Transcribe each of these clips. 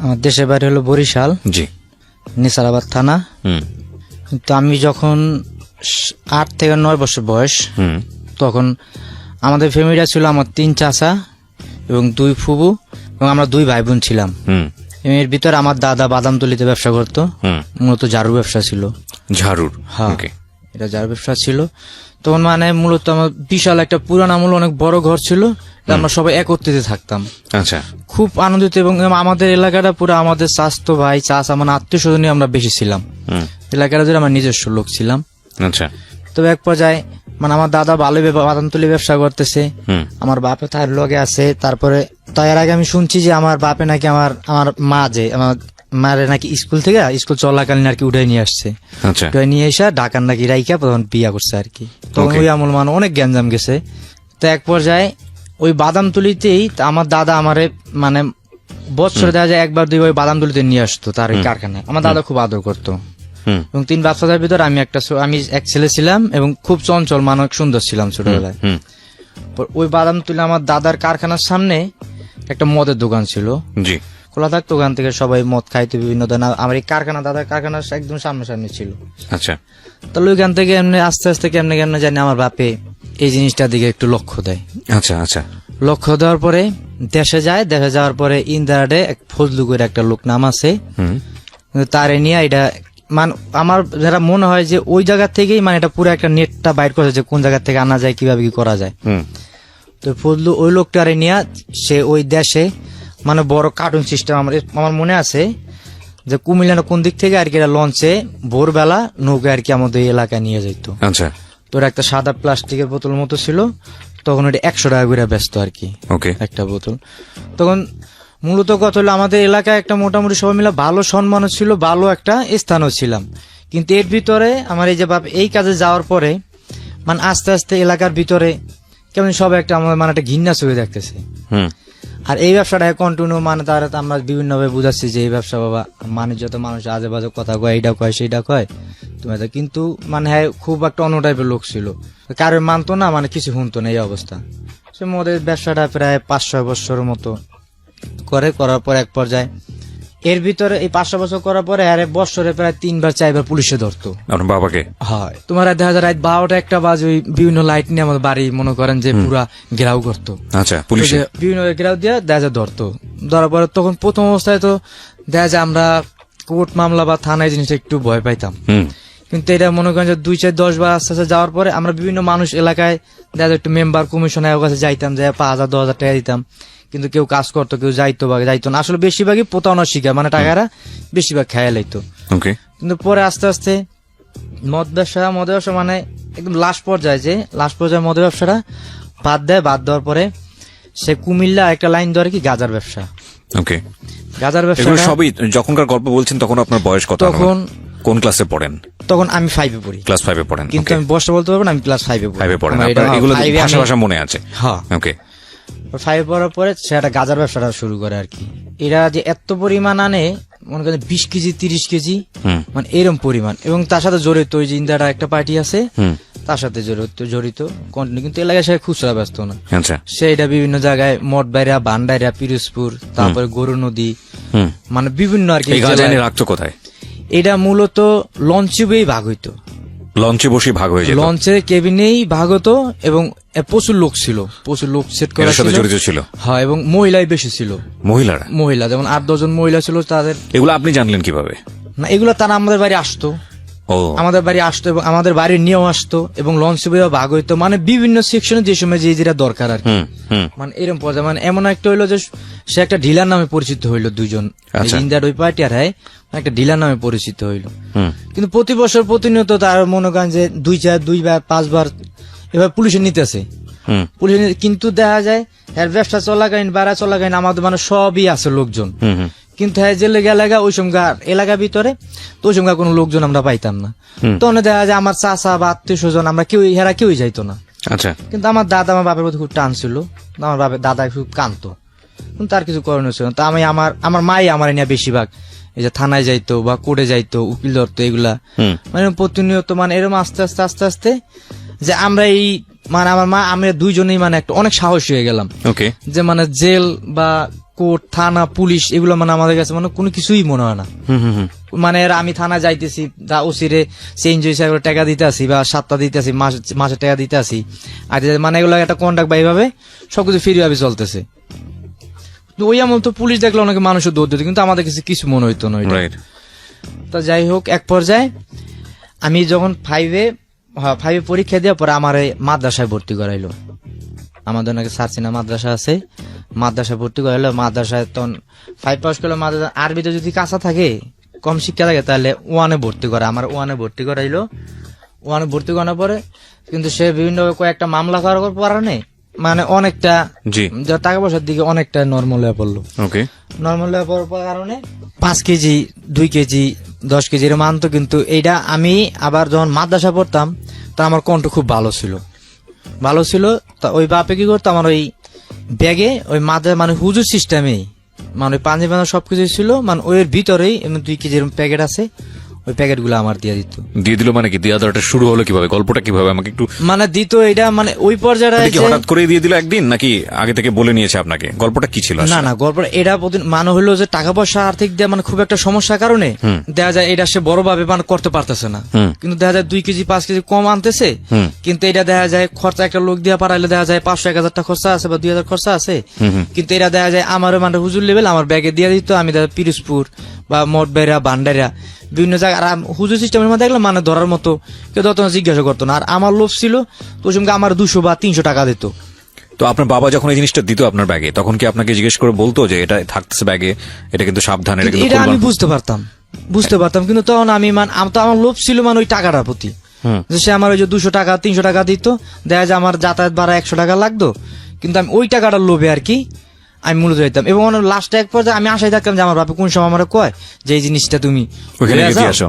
আমার দেশের বাড়ি হলো বরিশাল, জি, নিসারাবাদ থানা। তো আমি যখন 8 থেকে 9 বছর বয়স, তখন আমাদের ফ্যামিলিটা ছিল আমার 3 চাচা এবং 2 ফুবু এবং আমরা 2 ভাই বোন ছিলাম। এর ভিতরে আমার দাদা বাদামতলিতে ব্যবসা করতো, মূলত ঝাড়ুর ব্যবসা ছিল। ঝাড়ুর? হ্যাঁ, এটা ঝাড়ুর ব্যবসা ছিল। তখন মানে মূলত আমার বিশাল একটা পুরান আমল অনেক বড় ঘর ছিল, আমরা সবাই একত্রিত থাকতাম। আচ্ছা, খুব আনন্দিত। এবং আমাদের এলাকাটা পুরো আমাদের চাচতো ভাই চাচা মানে আত্মীয় স্বজনই আমরা বেশি ছিলাম। এলাকাটা জুড়ে আমার নিজস্ব লোক ছিলাম। আচ্ছা, তবে এক পর্যায়ে মানে আমার দাদা ভালো বাদামতলি ব্যবসা করতেছে, আমার বাপে তার লগে আছে। তারপরে তার আগে আমি শুনছি যে আমার বাপে নাকি আমার মা যে আমার মারে নাকি স্কুল চলাকালীন আর কি উঠাই নিয়ে আসছে। আচ্ছা, উঠাই নিয়ে এসে ঢাকার নাকি রাইকা তখন বিয়া করছে আর কি। তখন ওই আমল মানে অনেক গ্যাঞ্জাম গেছে। তো এক পর্যায়ে ওই বাদামতলিতেই আমার দাদা আমারে মানে বছরে দেখা যায় 1-2 বার বাদামতলিতে নিয়ে আসতো তার ওই কারখানায়। আমার দাদা খুব আদর করতো। এবং 3 বাচ্চাদের ভিতর আমি এক ছেলে ছিলাম এবং খুব চঞ্চল মানব সুন্দর ছিলাম ছোটবেলায়। ওই বাদামতলি আমার দাদার কারখানার সামনে একটা মদের দোকান ছিল, জি, খোলা থাকতো। ওখান থেকে সবাই মদ খাইতো বিভিন্ন ধরনের। আমার এই কারখানা দাদার কারখানার একদম সামনে ছিল। আচ্ছা, তাহলে ওইখান থেকে এমনি আস্তে আস্তে কেমনে কেমনে জানি আমার বাপে এই জিনিসটার দিকে একটু লক্ষ্য দেয়। আচ্ছা, আচ্ছা, লক্ষ্য দেওয়ার পরে দেশে যাওয়ার পরে ইন্দারাডে এক ফজলু করে একটা লোক নাম আছে, তারে নিয়ে এটা মানে আমার যারা মনে হয় যে ওই জায়গা থেকেই মানে এটা পুরো একটা নেটটা বাইর করেছে যে কোন জায়গা থেকে আনা যায়, কিভাবে কি করা যায়। তো ফজলু ওই লোকটারে নিয়ে সে ওই দেশে মানে বড় কার্টুন সিস্টেম আমার মনে আছে যে কুমিল্লা কোন দিক থেকে আর কি লঞ্চে ভোরবেলা নৌকা আর কি আমাদের এলাকায় নিয়ে যেত। আচ্ছা, তোর একটা সাদা প্লাস্টিকের বোতল মতো ছিল, তখন ওটা 100 টাকা করে ব্যস্ত আর কি একটা বোতল। তখন মূলত কথা হলো আমাদের এলাকায় একটা মোটামুটি সবাই মিলে ভালো সম্মানও ছিল, ভালো একটা স্থানও ছিলাম। কিন্তু এর ভিতরে আমার এই যে বাপ এই কাজে যাওয়ার পরে মানে আস্তে আস্তে এলাকার ভিতরে কেমন সবাই একটা আমাদের মানে একটা ঘৃণা চোখে দেখতেছে। আর এই ব্যবসাটা কন্টিনিউ মানে তারা আমরা বিভিন্ন ভাবে বুঝাচ্ছি যে এই ব্যবসা বাবা মানুষ যত মানুষ আজে বাজে কথা কয়, এইটা কয় সেইটা কয় তুমি, কিন্তু মানে হ্যাঁ খুব একটা অন্য টাইপের লোক ছিল, কারোর মানতো না, মানে কিছু শুনতো না এই অবস্থা। সে মদের ব্যবসাটা প্রায় 5-6 বছরের মতো করার পর এক পর্যায়ে এর ভিতরে এই 500 বছর করার পরে আরে বছরে প্রায় 3-4 বার পুলিশে ধরতো আপনার বাবাকে। হয় তোমার দেখা যায় রাত 12টা-1টা বাজে ওই বিভিন্ন লাইট নিয়ে আমাদের বাড়ি মনে করেন যে পুরা ঘেরাও করতো। আচ্ছা, পুলিশে বিভিন্ন ঘেরাও দিয়ে দেখা যায় ধরতো। ধরার পরে তখন প্রথম অবস্থায় তো দেখা যায় আমরা কোর্ট মামলা বা থানায় জিনিসটা একটু ভয় পাইতাম। কিন্তু এটা মনে করেন যে 2-4-10 বার আস্তে আস্তে যাওয়ার পরে আমরা বিভিন্ন মানুষ এলাকায় দেখা যায় একটু মেম্বার কমিশনের কাছে যাইতাম, যে 5,000-10,000 টাকা দিতাম, কিন্তু কেউ কাজ করতো, কেউ যাইতো বা যাইতো না। আসলে বেশিরভাগই প্রতারণার শিকার, মানে টাকারা বেশিরভাগ খেয়াল লাইতো। কিন্তু পরে আস্তে আস্তে মদ ব্যবসা মানে একদম লাস্ট পর্যায়ে মদের ব্যবসাটা বাদ দেওয়ার পরে সে কুমিল্লা একটা লাইন ধরে কি গাজার ব্যবসা। গাজার ব্যবসা সবই যখনকার গল্প বলছেন তখন আপনার বয়স কত? তখন কোন ক্লাসে পড়েন? তখন আমি 5-এ পড়ি। ক্লাস 5-এ পড়েন? কিন্তু আমি বয়সটা বলতে পারবো না, আমি ক্লাস 5-এ পড়েন। এগুলো ভাষা মনে আছে? হ্যাঁ। 5 পড়ার পরে সে একটা গাজার ব্যবসাটা শুরু করে আর কি। এরা যে এত পরিমাণ আনে মনে করেন 20 কেজি 30 কেজি মানে এরকম পরিমাণ, এবং তার সাথে জড়িত ওই যে ইন্দারা একটা পার্টি আছে তার সাথে জড়িত কন্টিনিউ। কিন্তু এলাকায় সে খুচরা ব্যস্ত না, সেটা বিভিন্ন জায়গায় মঠবাইরা, ভান্ডাইরা, পিরোজপুর, তারপরে গরু নদী, মানে বিভিন্ন আর কি। রাখতো কোথায়? এটা মূলত লঞ্চেই ভাগ হইতো, লঞ্চে বসে ভাগ হয়ে যেত, লঞ্চের কেবিনেই ভাগ হতো। এবং প্রচুর লোক সেট করা ছিল। হ্যাঁ, এবং মহিলাই বেশি ছিল। মহিলা যেমন 8-10 জন মহিলা ছিল তাদের। এগুলো আপনি জানলেন কিভাবে? না, এগুলো তারা আমাদের বাড়ি আসতো, এবং আমাদের বাড়ির নিয়েও আসতো, এবং লঞ্চে ভাগ হইতো মানে বিভিন্ন সেকশনে যে সময় যেটা দরকার আর কি। মানে এরকম পর্যায়ে মানে এমন একটা হইলো যে সে একটা ডিলার নামে পরিচিত হইলো, 2 জন ইন্ডিয়ার ওই পার্টি আর একটা ডিলার নামে পরিচিত হইলো। কিন্তু প্রতি বছর প্রতিনিয়ত তার মনে করেন যে 2-4 5 বার এবার পুলিশে নিতেছে। কিন্তু দেখা যায় এর ব্যবসা চলাকালীন আমাদের মানে সবই আছে লোকজন, কিন্তু হ্যাঁ যে এলাকা ওই সঙ্গে এলাকার ভিতরে তো ওই সঙ্গে কোনো লোকজন আমরা পাইতাম না। তখন দেখা যায় আমার চাচা বা আত্মীয় স্বজন আমরা কেউই যাইতো না। কিন্তু আমার বাপের প্রতি খুব টান ছিল, আমার দাদা খুব কাঁদতো, তার কিছু করণীয় ছিল। তো আমার মাই আমার নিয়ে বেশিরভাগ এই যে থানায় যাইতো বা কোর্টে যাইতো, উকিল ধরতো, এগুলা মানে প্রতিনিয়ত মানে এরকম আস্তে আস্তে যে আমরা এই মানে আমার মা আমরা 2 জনেই মানে একটা অনেক সাহসী হয়ে গেলাম যে মানে জেল বা কোর্ট থানা পুলিশ এগুলো মানে আমাদের কাছে মানে কোনো কিছুই মনে হয় না। মানে আমি থানা যাইতেছি ওসিরে চেঞ্জ হয়েছে টাকা দিতে আসি বা 7টা দিতে আসি মাসে টাকা দিতে আসি আর মানে এগুলো একটা কন্ট্যাক্ট বা এইভাবে সবকিছু ফ্রি ভাবে চলতেছে। ওই এমন তো পুলিশ দেখলে অনেকে মানুষের দৌড় দিত, কিন্তু আমাদের কাছে কিছু মনে হইতো না। তো যাই হোক, এক পর্যায়ে আমি যখন ফাইভে পরীক্ষা দেওয়ার পরে আমার মাদ্রাসায় ভর্তি করাইলো। আমাদের নাকি সারসিনা মাদ্রাসা আছে, মাদ্রাসায় ভর্তি করাইলো। মাদ্রাসায় তখন 5 পাস করলে মাদ্রাসা আরবিতে যদি কাঁচা থাকে, কম শিক্ষা থাকে, তাহলে 1-এ ভর্তি করে। আমার 1-এ ভর্তি করাইলো। 1-এ ভর্তি করানোর পরে কিন্তু সে বিভিন্ন কয়েকটা মামলা করার কারণে মানে অনেকটা টাকা পয়সার দিকে অনেকটা নর্মাল হয়ে পড়লো। নর্মাল হয়ে পড়ার কারণে 5 কেজি 2 কেজি 10 কেজির মানতো। কিন্তু এইটা আমি আবার যখন মাদ্রাসা পড়তাম তা আমার কণ্ঠ খুব ভালো ছিল। তা ওই বাপে কি করতো, আমার ওই ব্যাগে ওই মাদ্রাসা মানে হুজুর সিস্টেমে মানে পাঞ্জাবি বাঁধা সবকিছু ছিল, মানে ওই ভিতরেই 2 কেজির প্যাকেট আছে, ওই প্যাকেট গুলো আমার দিয়ে দিল। মানে কি দেওয়া দেওয়াটা শুরু হলো কিভাবে, গল্পটা কিভাবে আমাকে একটু মানে দিত। এটা মানে ওই পর্যায়ে হঠাৎ করে দিয়ে দিল একদিন, নাকি আগে থেকে বলে নিয়েছে আপনাকে? গল্পটা কি ছিল? না গল্পটা এটা মানে হলো যে টাকা পয়সা আর্থিক দিয়ে মানে খুব একটা সমস্যার কারণে দেখা যায় এটা সে বড়ভাবে মানে করতে পারতেছে না। কিন্তু দেখা যায় 2 কেজি 5 কেজি কম আনতেছে, কিন্তু এটা দেখা যায় খরচা একটা লোক দিয়ে পারাইলে দেখা যায় 500-1000 টাকা খরচা আছে বা 2000 খরচা আছে। কিন্তু এটা দেখা যায় আমারও মানে হুজুর লেভেল আমার ব্যাগে দিয়ে দিত। আমি দেখা পিরোজপুর বা মঠবেড়া ভান্ডারিয়া বিভিন্ন জায়গায় আর হুজুর সিস্টেমের মধ্যে দেখলাম মানে ধরার মতো কেউ তখন জিজ্ঞাসা করতো না। আর আমার লোভ ছিল তো সঙ্গে আমার 200 বা 300 টাকা দিত। তো আপনার বাবা যখন এই জিনিসটা দিত আপনার ব্যাগে, তখন কি আপনাকে জিজ্ঞেস করে বলতো যে এটা থাকতেছে ব্যাগে, এটা কিন্তু সাবধান? এটা আমি বুঝতে পারতাম কিন্তু তখন আমি আমার লোভ ছিল মানে ওই টাকাটার প্রতি। সে আমার ওই যে 200 টাকা 300 টাকা দিত, দেখা যায় আমার যাতায়াত ভাড়া 100 টাকা লাগতো, কিন্তু আমি ওই টাকাটার লোভে আর কি আমি মূলত যেতাম। এবং লাস্টে এক পর্যায়ে আমি আশাই থাকতাম যে আমার বাপে কোন সময় আমার কয় যে এই জিনিসটা তুমি আসো।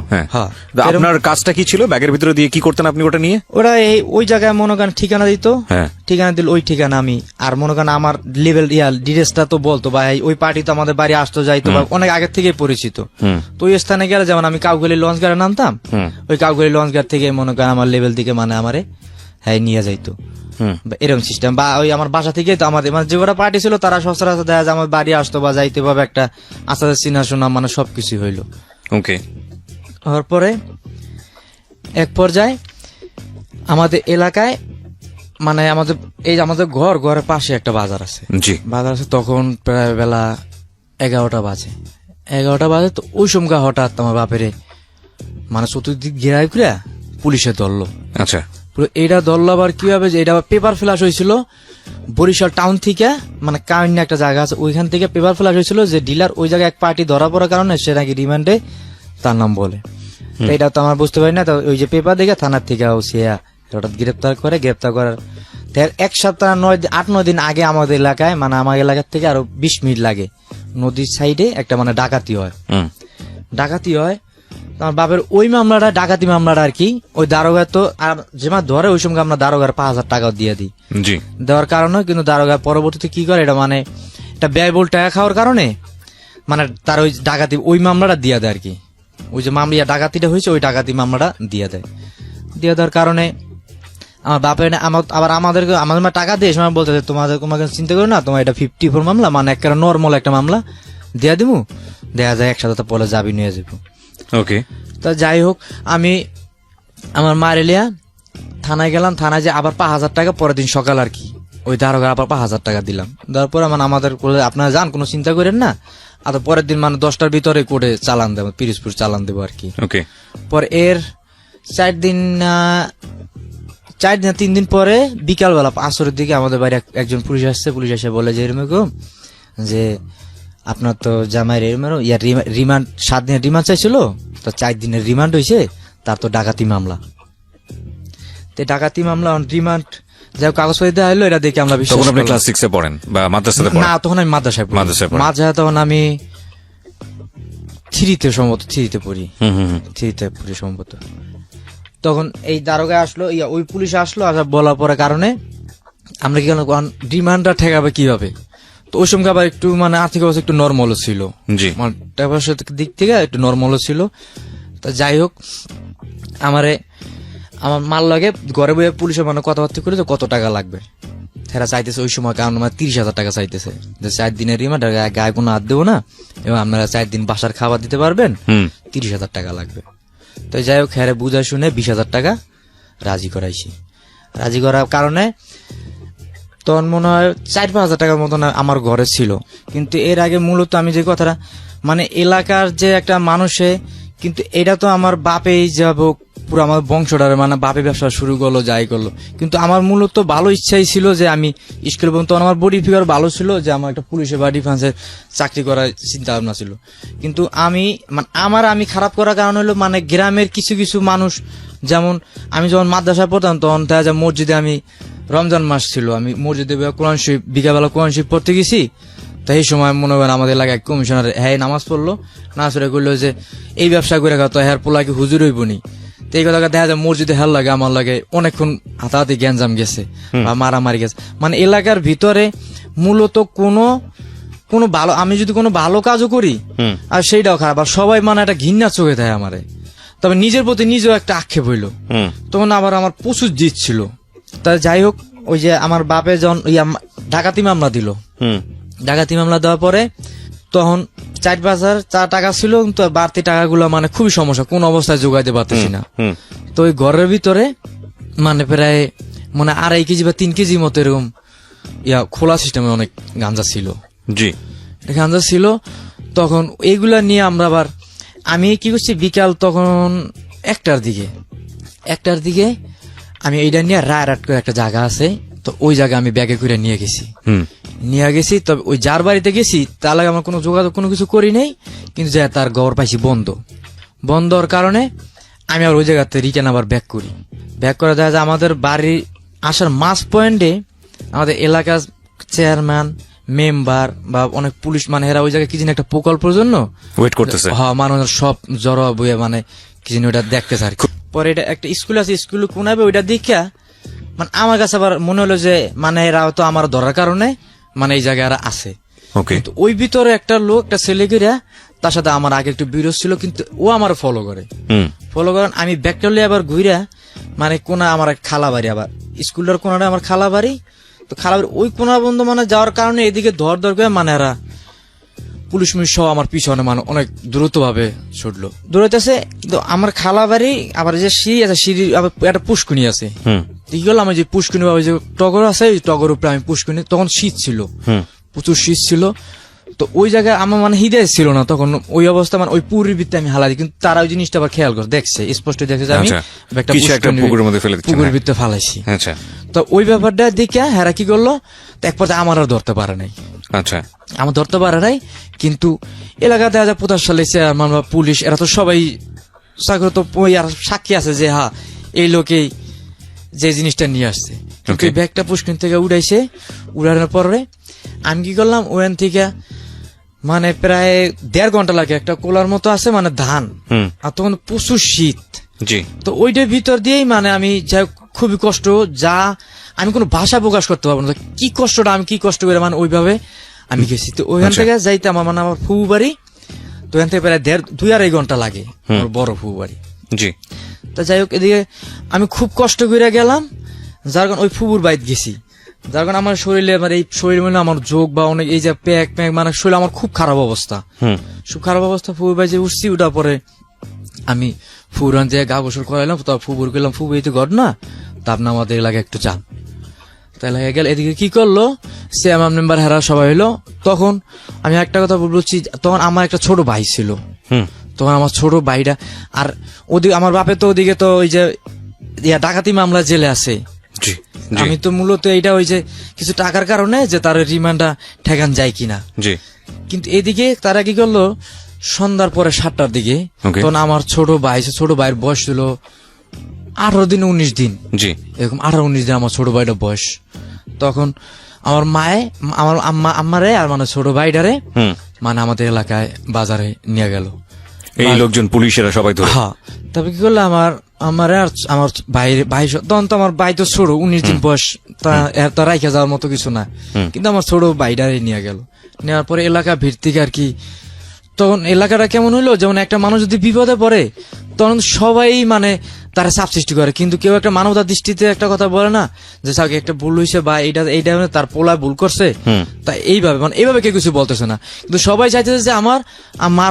আপনার কাজটা কি ছিল? ব্যাগের ভিতরে দিয়ে কি করতেন আপনি ওটা নিয়ে? ওরা ওই জায়গায় মনে করেন ঠিকানা দিত, ঠিকানা দিল ওই ঠিকানা আমি আর মনে করেন আমার লেভেল ডিটেলসটা তো বলতো বা ওই পার্টি তো আমাদের বাড়ি আসতো যাইতো বা অনেক আগে থেকে পরিচিত। তো ওই স্থানে গেলে যেমন আমি কাউগুলি লঞ্চ গাড়ি নামতাম, ওই কাউগুলি লঞ্চ গাড়ি থেকে মনে করেন আমার লেভেল থেকে মানে আমারে নিয়ে যাইতো এরকম সিস্টেম। বা ওই আমার বাসা থেকে তো আমাদের মানে যে কটা পার্টি ছিল তারা সচরাচর দেখা যায় আমার বাড়ি আসতো বা যাইতে ভাবে একটা আস্তে আস্তে চিনা শোনা মানে সবকিছু হইলো। হওয়ার পরে এক পর্যায়ে আমাদের এলাকায় মানে আমাদের ঘরের পাশে একটা বাজার আছে। তখন প্রায় বেলা 11টা বাজে। তো ওই সময় হঠাৎ আমার বাপেরে মানে চতুর্দিক ঘেরাই করে পুলিশে ধরলো। আচ্ছা, এটা ধরলো আবার কিভাবে যে এটা পেপার ফ্ল্যাশ হয়েছিল বরিশাল টাউন থেকে, মানে কামিন্না একটা জায়গা আছে ওইখান থেকে পেপার ফ্ল্যাশ হয়েছিল যে ডিলার ওই জায়গায় এক পার্টি ধরা পড়ার কারণে সে নাকি রিমান্ডে তার নাম বলে। এটা তো আমার বুঝতে পারি না। তো ওই যে পেপার দেখে থানার থেকে হঠাৎ গ্রেপ্তার করার 1 সপ্তাহ 8-9 দিন আগে আমাদের এলাকায় মানে আমার এলাকার থেকে আরো 20 মিনিট লাগে নদীর সাইডে একটা মানে ডাকাতি হয়। আমার বাপের ওই মামলাটা ডাকাতি মামলাটা আর কি ওই দারোগা তো আর যেমন ধরে ওই সময় আমরা দারোগার 5,000 টাকা দিয়ে দিই দেওয়ার কারণে, কিন্তু দারোগা পরবর্তীতে কি করে এটা মানে এটা ব্যয়বহুল টাকা খাওয়ার কারণে মানে তার ওই ডাকাতি ওই মামলাটা দিয়ে দেয় আর কি। ওই যে মামলা ডাকাতিটা হয়েছে ওই ডাকাতি মামলাটা দিয়ে দেওয়ার কারণে আমার বাপের আবার আমাদের টাকা দিয়ে সময় বলতে তোমাকে চিন্তা করো না, তোমার এটা 54 মামলা মানে একটা নর্মাল একটা মামলা দিয়া দিবো, দেখা যায় একসাথে পরে যাবি নিয়ে যাবো। তা যাই হোক আমি আমার মার এলিয়া থানায় গেলাম। থানায় যে আবার 5,000 টাকা পরের দিন সকাল আর কি ওই দারোগা আবার 5,000 টাকা দিলাম। দেওয়ার পরে মানে আমাদের আপনারা যান কোনো চিন্তা করেন না, আর পরের দিন মানে 10টার ভিতরে কোর্টে চালান দেবো, পিরোজপুর চালান দেবো আর কি। পরে এর 3 দিন পরে বিকালবেলা 5টার দিকে আমাদের বাড়ি একজন পুলিশ আসছে। পুলিশ এসে বলে যে এরকম যে আপনার তো জামাইয়ের রিমান্ড 7 দিনের রিমান্ড চাইছিল, তো 4 দিনের রিমান্ড হয়েছে, তার তো ডাকাতি মামলা রিমান্ড যাই কাগজপত্র দেওয়া হলো। এটা দেখে আমরা বিশ্বাস করলাম। ক্লাস 6 এ পড়েন বা মাদ্রাসাতে পড়েন? না, তখন আমি মাদ্রাসায় তখন আমি 3তে সম্ভবত 3তে পড়ি সম্ভবত। তখন এই দারোগা আসলো, ওই পুলিশ আসলো, বলার পরে কারণে আমরা কি রিমান্ডটা ঠেকাবে কিভাবে। তো ওই সময় আবার একটু মানে আর্থিক অবস্থা একটু নর্মাল ছিল, টাকা পয়সার দিক থেকে একটু নর্মাল ছিল। তা যাই হোক আমার মাল লাগে ঘরে বইয়ে পুলিশের মানে কথাবার্তা করে কত টাকা লাগবে। হেরা চাইতেছে ওই সময়, কারণ আমার 30,000 টাকা চাইতেছে, যে 4 দিনের রিমান্ড, গায়ে কোনো হাত দেবো না, এবং আপনারা 4 দিন বাসার খাবার দিতে পারবেন, 30,000 টাকা লাগবে। তো যাই হোক, হেরে বুঝা শুনে 20,000 টাকা রাজি করাইছি। রাজি করার কারণে তখন মনে হয় 4-5,000 টাকার মতন আমার ঘরে ছিল। কিন্তু এর আগে মূলত আমি যে কথাটা, মানে এলাকার যে একটা মানুষে, কিন্তু এটা তো আমার বাপেই যাব, পুরো আমার বংশটার, মানে বাপে ব্যবসা শুরু করলো, যাই করলো। কিন্তু আমার মূলত ভালো ইচ্ছাই ছিল যে আমি স্কুল পর্যন্ত, আমার বডি ফিগার ভালো ছিল যে আমার একটা পুলিশে বা ডিফেন্সের চাকরি করার চিন্তা ভাবনা ছিল। কিন্তু আমি মানে আমি খারাপ করার কারণ হলো, মানে গ্রামের কিছু কিছু মানুষ, যেমন আমি যখন মাদ্রাসায় পড়তাম তখন দেখা যায় মসজিদে, আমি রমজান মাস ছিল, আমি মসজিদে কোরআন শরীফ, বিকালবেলা কোরআন শরীফ পড়তে গেছি। তো এই সময় মনে করেন আমাদের এলাকায় কমিশনার হ্যাঁ নামাজ পড়লো, নামাজ পড়ে করলো যে এই ব্যবসা করে খাতো, হ্যাঁ পোলা কি হুজুর হইব নি। তো এই কথা দেখা যায় মসজিদে হেল লাগে, আমার লাগে অনেকক্ষণ হাতাহাতি গ্যাঞ্জাম গেছে বা মারামারি গেছে। মানে এলাকার ভিতরে মূলত কোনো ভালো, আমি যদি কোনো ভালো কাজও করি আর সেইটাও খারাপ, আর সবাই মানে একটা ঘৃণা চোখে দেয় আমারে। তবে নিজের প্রতি নিজেও একটা আক্ষেপ হইলো, তখন আবার আমার প্রচুর জিত ছিল। তা যাই হোক, ওই যে আমার বাপে যখন ডাকাতি মামলা দিল, ডাকাতি মামলা দেওয়ার পরে তখন 4-5 হাজার টাকা ছিল, কিন্তু বাড়তি টাকাগুলো মানে খুবই সমস্যা, কোন অবস্থায় যোগাইতে পারতেছি না। তো ওই ঘরের ভিতরে মানে প্রায় মানে 2.5 কেজি বা 3 কেজি মতো এরকম খোলা সিস্টেমে অনেক গাঁজা ছিল। জি, গাঁজা ছিল। তখন এইগুলা নিয়ে আমরা আবার, আমি কি করছি, বিকাল তখন 1টার দিকে আমি এইটা নিয়ে রায়রাট করে একটা জায়গা আছে, তো ওই জায়গায় আমি ব্যাগে করে নিয়ে গেছি। তবে ওই যার বাড়িতে গেছি তার লাগে আমার কোনো যোগাযোগ কোনো কিছু করি নাই, কিন্তু যে তার ঘর পাইছি বন্ধর কারণে আমি আবার ওই জায়গাতে রিটার্ন আবার ব্যাক করে দেখা যায় আমাদের বাড়ি আসার মাস পয়েন্টে আমাদের এলাকার চেয়ারম্যান, মেম্বার বা অনেক পুলিশ, মানে এরা ওই জায়গায় কি জানি একটা প্রকল্পের জন্য ওয়েট করতেছে। হ্যাঁ, মানুষ সব জড়ো বইয়ে মানে কি জানি ওটা দেখতেছে আর কি। পরে এটা একটা স্কুল আছে, স্কুল কোনাবে, ওইটা দেখা মানে আমার কাছে আবার মনে হলো যে মানে এরা তো আমার ধরার কারণে মানে এই জায়গায় এরা আছে। কিন্তু ওই ভিতরে একটা লোক, একটা ছেলে গিরা, তার সাথে আমার আগে একটু বিরোধ ছিল, কিন্তু ও আমার ফলো করেন। আমি ব্যাগটা লিয়ে আবার ঘুরা, মানে কোনা আমার খালা বাড়ি, আবার স্কুলটার কোনাটা আমার খালা বাড়ি। তো খালা বাড়ি ওই কোনা বন্ধ মানে যাওয়ার কারণে এদিকে ধর করে মানে এরা পুলিশ সহ আমার পিছনে মানে অনেক দ্রুত ভাবে ছুটলো, দৌড়াইতেছে। কিন্তু আমার খালা বাড়ি আবার যে সিঁড়ি আছে, সিঁড়ির আবার একটা পুষ্কুনি আছে। কি করলাম, আমি যে পুষ্কুনি বা যে টগর আছে, ওই টগর উপরে আমি পুষ্কুনি, তখন শীত ছিল, প্রচুর শীত ছিল। তো ওই জায়গায় আমার মানে হৃদয় ছিল না তখন, ওই অবস্থা মানে ওই পুরীর ভিত্তি আমি হালাই দিই, কিন্তু তারা ওই জিনিসটা আবার খেয়াল করে দেখছে, স্পষ্ট দেখছে যে আমি একটা পুকুরের ভিত্তি ফালাইছি। তো ওই ব্যাপারটা দেখে হেরা কি করলো, এক পর্যায়ে আমার আর ধরতে পারে নাই। আমার ধরতে পারে নাই, কিন্তু এলাকাতে দেখা যায় 50 সালে চেয়ারম্যান বা পুলিশ এরা তো সবাই সাক্ষী আছে যে হ্যাঁ এই লোকেই যে জিনিসটা নিয়ে আসছে। ব্যাগটা পুষ্কিন থেকে উড়ানোর পরে আমি কি করলাম, ওখান থেকে মানে প্রায় 1.5 ঘন্টা লাগে, একটা কোলার মতো আছে মানে ধান, আর তখন প্রচুর শীত। তো ওইটার ভিতর দিয়েই মানে আমি যাই খুবই কষ্ট, যা আমি কোনো ভাষা প্রকাশ করতে পারবো না কি কষ্টটা, আমি কি কষ্ট করে মানে ওইভাবে আমি গেছি। তো ওইখান থেকে যাইতে আমার মানে আমার ফুবু বাড়ি, তো ওখান থেকে প্রায় 2-2.5 ঘন্টা লাগে আমার বড় ফুবু বাড়ি। তো যাই হোক, এদিকে আমি খুব কষ্ট করে গেলাম, যার কারণে ওই ফুবুর বাইত গেছি, যার কারণে আমার শরীরে মানে এই শরীর মানে আমার যোগ বা অনেক এই যে প্যাক মানে শরীর আমার খুব খারাপ অবস্থা, ফুবুর বাইতে উঠছি। ওটা পরে আমি ফুরান যে গা গোসল করাইলাম, তো ফুবুর গেলাম, ফুবু এই তো ঘর না, তা আপনি আমাদের এলাকায় একটু যান। তাহলে গেল, এদিকে কি করলো সে আমার মেম্বার হেরা সবাই হইলো। তখন আমি একটা কথা বলছি, তখন আমার একটা ছোট ভাই ছিল, তখন আমার ছোট ভাইটা, আর ওদিকে আমার বাপে তো ওদিকে তো ওই যে ডাকাতি মামলা জেলে আছে। আমি তো মূলত এইটা ওই যে কিছু টাকার কারণে যে তার রিমান্ডটা ঠেকান যায় কিনা। কিন্তু এদিকে তারা কি করলো, সন্ধ্যার পরে 7টার দিকে, তখন আমার ছোট ভাইয়ের বয়স ছিল 18 দিন 19 দিন, এরকম 18-19 দিন আমার ছোট ভাইটার বয়স। তখন আমার মায়ে আমার আম্মারে আর মানে ছোট ভাইটারে মানে আমাদের এলাকায় বাজারে নিয়ে গেল, এই লোকজন পুলিশেরা সবাই ধরে। হ্যাঁ, তবে কি করলো, আমার আর আমার ভাই তখন তো আমার ভাই তো ছোট, 19 দিন বয়স, তা রাইখা যাওয়ার মতো কিছু না, কিন্তু আমার ছোট ভাইটারে নিয়ে গেল। নেওয়ার পরে এলাকা ভিত্তিক আর কি, তখন এলাকাটা কেমন হইলো, যেমন একটা মানুষ যদি বিপদে পড়ে তখন সবাই মানে তারা চাপ সৃষ্টি করে, কিন্তু কেউ একটা মানবতার দৃষ্টিতে একটা কথা বলে না যে স্যার একটা ভুল হয়েছে বা এইটা তার পোলা ভুল করছে, তাই এইভাবে মানে এইভাবে কেউ কিছু বলতেছে না, কিন্তু সবাই চাইতেছে যে আমার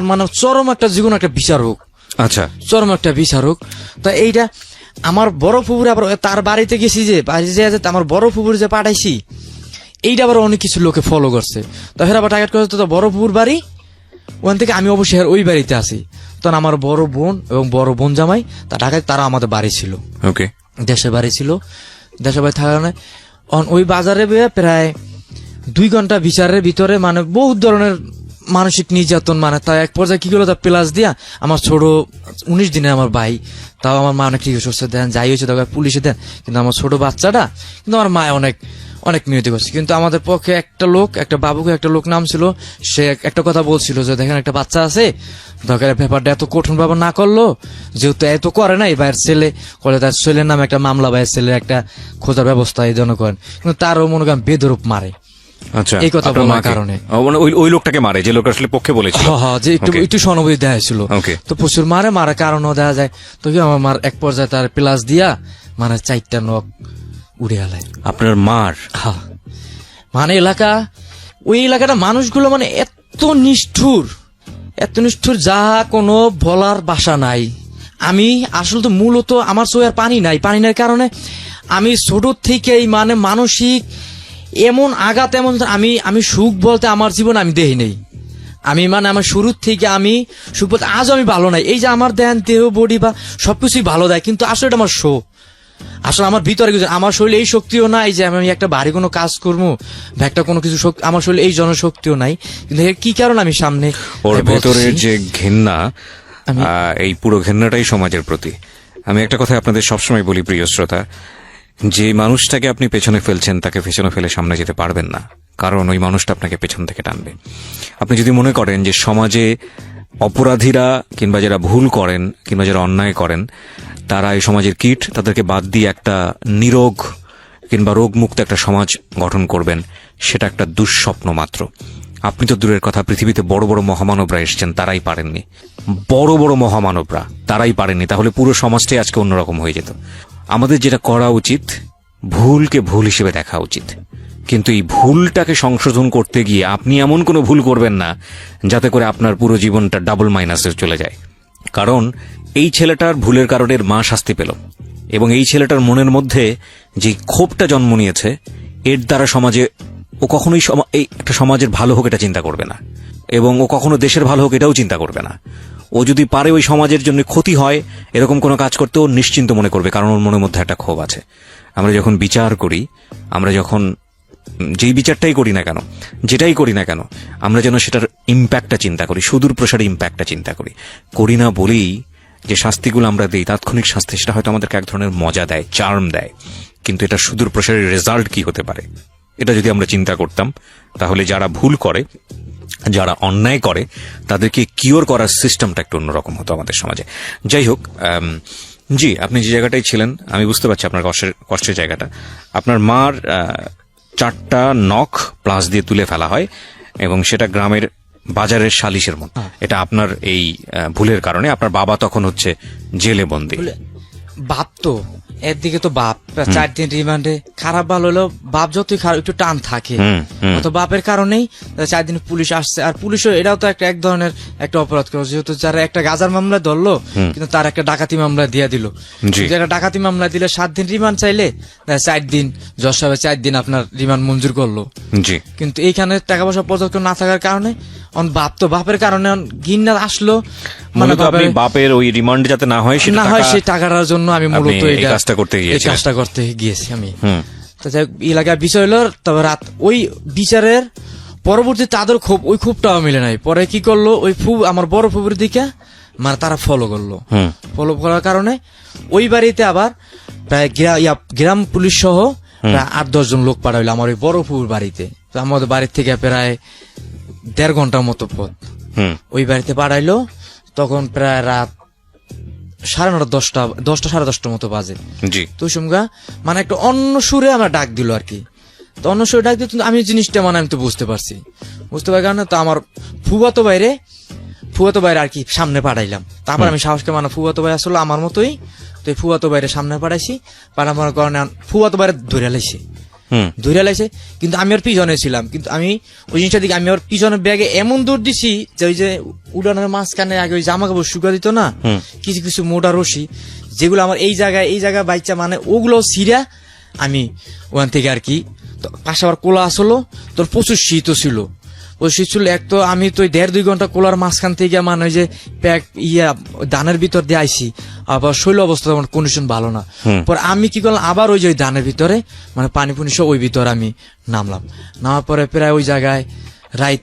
মানে চরম একটা জীবন একটা বিচার হোক। আচ্ছা, চরম একটা বিচার হোক। তা এইটা আমার বড় ফুপুর আবার তার বাড়িতে গেছি, যে বাড়িতে আমার বড় ফুপুর যে পাঠাইছি, এইটা আবার অনেক কিছু লোকে ফলো করছে। তো ফের আবার টার্গেট করছে তো বড় ফুপুর বাড়ি, ওখান থেকে আমি অবশ্যই ওই বাড়িতে আসি। তখন আমার বড় বোন এবং বড় বোন জামাই তা ঢাকায়, তারা আমাদের বাড়ি ছিল, ওকে, দেশে বাড়ি ছিল। দেশে বাড়ি থাকার কারণে ওই বাজারে প্রায় 2 ঘন্টা বিচারের ভিতরে মানে বহুত ধরনের মানসিক নির্যাতন, মানে তাই এক পর্যায়ে কি করলো, তা প্লাস দিয়া আমার ছোট 19 দিনে আমার ভাই, তাও আমার মা অনেক ঠিক করছে, দেন যাই হয়েছে তাকে পুলিশে দেন, কিন্তু আমার ছোট বাচ্চাটা কিন্তু আমার মা অনেক অনেক মিনতি করছে। কিন্তু আমাদের পক্ষে একটা বাবুকে একটা লোক নাম ছিল, সে একটা কথা বলছিল যে দেখেন একটা বাচ্চা আছে, দরকার ব্যাপারটা এত কঠিন ব্যাপার না করলো, যেহেতু এত করে নাই ভাইয়ের ছেলে করে, তার ছেলের নামে একটা মামলা, ভাইয়ের ছেলের একটা খোঁজার ব্যবস্থা এই জন্য করেন, কিন্তু তারও মনে করেন বেদরূপ মারে। আচ্ছা, এই কথা বলার কারণে ওই লোকটাকে মারে যে লোকটা আসলে পক্ষে বলেছিল, যে একটু সহানুভূতি দেওয়া হয়েছিল, তো প্রচুর মারার কারণও দেখা যায়। তো কি আমার মার এক পর্যায়ে তার প্লাস দিয়া মানে 4টা নখ উড়ে গেল আপনার মার। মানে ওই এলাকাটা মানুষগুলো মানে এত নিষ্ঠুর যা কোনো বলার ভাষা নাই। আমি আসলে তো মূলত আমার চোখের পানি নাই কারণে আমি ছোট থেকেই মানে মানসিক এমন আঘাত, এমন আমি সুখ বলতে আমার জীবন আমি দেখি নেই। আমি মানে আমার শুরুর থেকে আমি সুখ বলতে আজও আমি ভালো নাই। এই যে আমার দেহ বডি বা সবকিছুই ভালো দেয়, কিন্তু আসলে এটা আমার শো। আসলে আমার ভিতরে কিছু, আমার শরীরে এই শক্তিও নাই যে আমি একটা বাড়ি কোনো কাজ করবো বা একটা কোনো কিছু আমার শরীরে এই জনশক্তিও নাই। কিন্তু কি কারণ আমি সামনে ওর ভেতরের যে ঘেন্না, এই পুরো ঘেন্নাটাই সমাজের প্রতি। আমি একটা কথা আপনাদের সবসময় বলি প্রিয় শ্রোতা, যে মানুষটাকে আপনি পেছনে ফেলছেন তাকে পেছনে ফেলে সামনে যেতে পারবেন না, কারণ ওই মানুষটা আপনাকে পেছন থেকে টানবে। আপনি যদি মনে করেন যে সমাজে অপরাধীরা কিংবা যারা ভুল করেন কিংবা যারা অন্যায় করেন তারা এই সমাজের কীট, তাদেরকে বাদ দিয়ে একটা নিরোগ কিংবা রোগমুক্ত একটা সমাজ গঠন করবেন, সেটা একটা দুঃস্বপ্ন মাত্র। আপনি তো দূরের কথা, পৃথিবীতে বড় বড় মহামানবরা এসেছেন, তারাই পারেননি। বড় বড় মহামানবরা তারাই পারেননি, তাহলে পুরো সমাজটাই আজকে অন্যরকম হয়ে যেত। আমাদের যেটা করা উচিত, ভুলকে ভুল হিসেবে দেখা উচিত, কিন্তু এই ভুলটাকে সংশোধন করতে গিয়ে আপনি এমন কোনো ভুল করবেন না যাতে করে আপনার পুরো জীবনটা ডাবল মাইনাসে চলে যায়। কারণ এই ছেলেটার ভুলের কারণে এর মা শাস্তি পেল, এবং এই ছেলেটার মনের মধ্যে যে ক্ষোভটা জন্ম নিয়েছে, এর দ্বারা সমাজে ও কখনোই এই একটা সমাজের ভালো হোক এটা চিন্তা করবে না, এবং ও কখনো দেশের ভালো হোক এটাও চিন্তা করবে না। ও যদি পারে ওই সমাজের জন্য ক্ষতি হয় এরকম কোনো কাজ করতে ও নিশ্চিন্ত মনে করবে, কারণ ওর মনের মধ্যে একটা ক্ষোভ আছে। আমরা যখন বিচার করি, আমরা যখন যেই বিচারটাই করি না কেন, যেটাই করি না কেন, আমরা যেন সেটার ইম্প্যাক্টটা চিন্তা করি, সুদূর প্রসারী ইম্প্যাক্টটা চিন্তা করি না বলেই যে শাস্তিগুলো আমরা দিই, তাৎক্ষণিক শাস্তি, সেটা হয়তো আমাদেরকে এক ধরনের মজা দেয়, চার্ম দেয়, কিন্তু এটা সুদূর প্রসারী রেজাল্ট কি হতে পারে এটা যদি আমরা চিন্তা করতাম, তাহলে যারা ভুল করে, যারা অন্যায় করে, তাদেরকে কিওর করার সিস্টেমটা একটু অন্যরকম হতো আমাদের সমাজে। যাই হোক, জি, আপনি যে জায়গাটায় ছিলেন আমি বুঝতে পারছি আপনার কষ্টের জায়গাটা। আপনার মার 4টা নখ প্লাস দিয়ে তুলে ফেলা হয়, এবং সেটা গ্রামের বাজারের সালিশের মতো। এটা আপনার এই ভুলের কারণে আপনার বাবা তখন হচ্ছে জেলে বন্দী। বাপ তো একদিকে তো বাপ 4 দিন রিমান্ডে, খারাপ ভালো হলো বাপ যতই খারাপ একটু টান থাকে, তো বাপের কারণেই 4 দিন পুলিশ আসছে। আর পুলিশও এটাও তো এক ধরনের একটা অপরাধ করে, যেহেতু যারা একটা গাজার মামলা ধরলো কিন্তু তার একটা ডাকাতি মামলা দিয়ে দিল, যারা ডাকাতি মামলা দিলে 7 দিন রিমান্ড চাইলে 4 দিন জজ সাহেব 4 দিন আপনার রিমান্ড মঞ্জুর করলো। কিন্তু এইখানে টাকা পয়সা পর্যাপ্ত না থাকার কারণে বাপ তো বাপের কারণে ঘৃণা আসলো, মানে বাপের ওই রিমান্ড যাতে না হয় সেই টাকাটার জন্য আমি মূলত এই কাজটা করতে গিয়েছি আমি। তো যাই এলাকার বিষয় হলো, তবে রাত ওই বিচারের পরবর্তী তাদের ওই ক্ষোভটাও মিলে নাই। পরে কি করলো, ওই আমার বড় ফুপুর দিকে মানে তারা ফলো করলো, ফলো করার কারণে ওই বাড়িতে আবার প্রায় গ্রাম পুলিশ সহ প্রায় 8-10 জন লোক পাঠাইলো আমার ওই বড় ফুপুর বাড়িতে। তো আমাদের বাড়ির থেকে প্রায় 1.5 ঘন্টার মতো পথ ওই বাড়িতে পাঠাইলো। তখন প্রায় রাত 9:30, 10টা 10:30 মতো বাজে। তো সুমগা মানে একটা অন্য সুরে আমরা ডাক দিল আর কি। তো অন্য সুরে ডাক দিল, আমি জিনিসটা মানে আমি তো বুঝতে পারি কারণে তো আমার ফুফাতো বাইরে আর কি সামনে পাঠাইলাম। তারপর আমি সাহসকে মানে ফুফাতো ভাই আসলে আমার মতোই তো এই ফুয়াতো বাইরে সামনে পাঠাইছি, পাঠানোর কারণে ফুয়াতো বাইরে ধরে লাইছে, ধরে লাইছে। কিন্তু আমি ওর পিছনে ছিলাম, কিন্তু আমি ওই জিনিসটা দিকে আমি ওর পিছনে ব্যাগে এমন দৌড় দিছি যে ওই যে উড়ানোর মাঝখানে আগে ওই জামা কাপড় শুকা দিত না, কিছু কিছু মোটা রশি যেগুলো আমার এই জায়গায় বাইচা, মানে ওগুলো ছিঁড়া আমি ওখান থেকে আর কি। পাশে আবার কোলা আসলো, তোর প্রচুর শীতও ছিল, ওই শীত ছিল। এক তো আমি তো 1.5-2 ঘন্টা কোলার মাঝখান থেকে মানে ওই যে প্যাক ধানের ভিতর দিয়ে আইসি, আবার শৈল অবস্থা আমার কন্ডিশন ভালো না। পর আমি কি করলাম, আবার ওই যে ওই ধানের ভিতরে মানে পানি পুনি সব ওই ভিতরে আমি নামলাম। নামার পরে প্রায় ওই জায়গায় রাত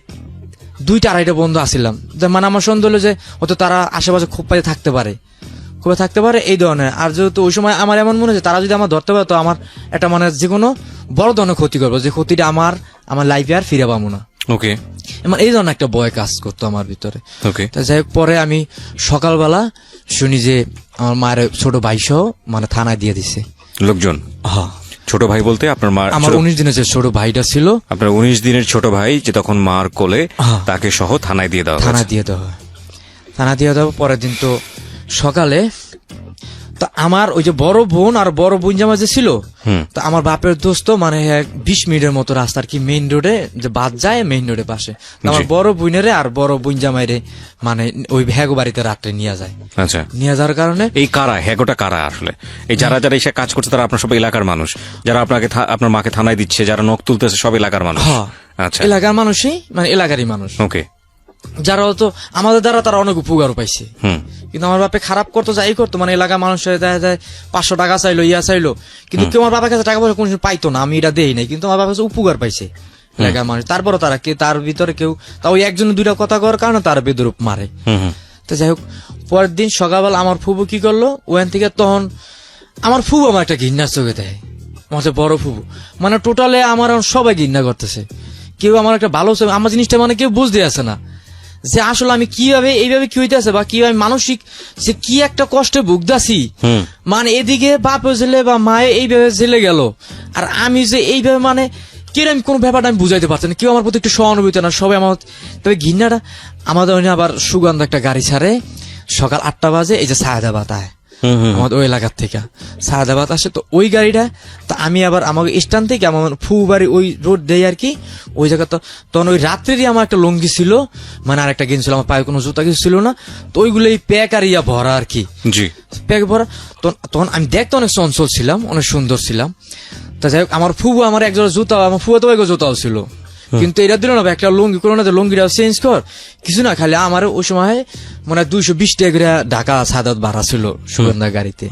2টা-2:30 বন্ধু আসিলাম, মানে আমার সন্দেহ হলো যে হয়তো তারা আশেপাশে খুব পাশে থাকতে পারে এই ধরনের। আর যেহেতু ওই সময় আমার এমন মনে হচ্ছে তারা যদি আমার ধরতে পারে তো আমার একটা মানে যে কোনো বড় ধরনের ক্ষতি করবো, যে ক্ষতিটা আমার লাইফে আর ফিরে পাবো না। ওকে, মানে এই ধরনের একটা ভয় কাজ করতো আমার ভিতরে। ওকে, তা যাই হোক, পরে আমি সকালবেলা শুনি যে আমার মায়ের ছোট ভাই সহ মানে থানায় দিয়ে দিছে লোকজন। হ্যাঁ, ছোট ভাই বলতে আপনার মা? আমার 19 দিনের যে ছোট ভাইটা ছিল, আপনার 19 দিনের ছোট ভাই যে তখন মার কোলে, তাকে সহ থানায় দিয়ে দেওয়া থানা দিয়ে দেওয়া। পরের দিন তো সকালে তো আমার ওই যে বড় বোন আর বড় বোন জামা যে ছিল, তো আমার বাপের দোস্ত মানে 20 মিনিটের মতো রাস্তা আর কি, মেইন রোডে যে বাদ যায় মেইন রোডের পাশে। আমার বড় বোনেরে আর বড় বোন জামাইরে মানে ওই হ্যাগো বাড়িতে রাত্রে নিয়ে যায়। আচ্ছা, নিয়ে যাওয়ার কারণে এই কারা হ্যাগোটা কারা আসলে? এই যারা এসে কাজ করছে তারা আপনার সব এলাকার মানুষ, যারা আপনার মাকে থানায় দিচ্ছে, যারা নখ তুলতেছে সব এলাকার মানুষ? আচ্ছা, এলাকার মানুষই, মানে এলাকারই মানুষ। ওকে, যারা তো আমাদের দ্বারা তারা অনেক উপকারও পাইছে। কিন্তু আমার বাপে খারাপ করতো, যাই করতো, মানে এলাকার মানুষের দেখা যায় 500 টাকা চাইলো, চাইলো, কিন্তু কেউ আমার বাবার কাছে টাকা পয়সা কোনদিন পাইতো না, আমি এটা দেই নাই, কিন্তু আমার বাবার কাছে উপকার পাইছে এলাকার মানুষ। তারপরও তারা তার ভিতরে কেউ তা ওই একজন 2টা কথা করার কারণে তার বেদরূপ মারে। তো যাই হোক, পরের দিন সকালবেলা আমার ফুবু কি করলো, ওখান থেকে তখন আমার ফুবু আমার একটা ঘৃণার চোখে দেয়, আমার বড় ফুবু, মানে টোটালে আমার সবাই ঘৃণা করতেছে, কেউ আমার একটা ভালো আমার জিনিসটা মানে কেউ বুঝতে আসে না যে আসলে আমি কিভাবে এইভাবে কি হইতেছে, বা কিভাবে মানসিক যে কি একটা কষ্টে ভুগতাছি। মানে এদিকে বাপ জেলে বা মায়ে এইভাবে জেলে গেল, আর আমি যে এইভাবে মানে কিরকম কোন ব্যাপারটা আমি বুঝাইতে পারছি না, কেউ আমার প্রতি একটু সহানুভূতি না, সবাই আমার। তবে ঘৃণাটা আমাদের আবার সুগন্ধ একটা গাড়ি ছাড়ে সকাল 8টা বাজে, এই যে সায়দাবাদ আয় আমাদের ওই এলাকার থেকে সায়দাবাদ আসে, তো ওই গাড়িটা তো আমি আবার আমাকে স্ট্যান্ড থেকে আমার ফু বাড়ি ওই রোড দেয় আর কি, ওই জায়গা তো তখন ওই রাত্রেরই আমার একটা লুঙ্গি ছিল, মানে আর একটা গেঞ্জি ছিল, আমার পায়ে কোনো জুতা কিছু ছিল না, তো ওইগুলো প্যাক আর ভরা আর কি, প্যাক ভরা। তখন আমি দেখতে অনেক চঞ্চল ছিলাম, অনেক সুন্দর ছিলাম। তা যাই হোক, আমার ফুবু আমার একজোড়া জুতা, আমার ফুয়া তো জুতাও ছিল, কিন্তু এটা দিল না একটা লুঙ্গি করো না, লুঙ্গিটা চেঞ্জ কর কিছু না, খালি আমার ওই সময় মানে 220 টাকা করে ঢাকা সাদাত ভাড়া ছিল সুগন্ধা গাড়িতে।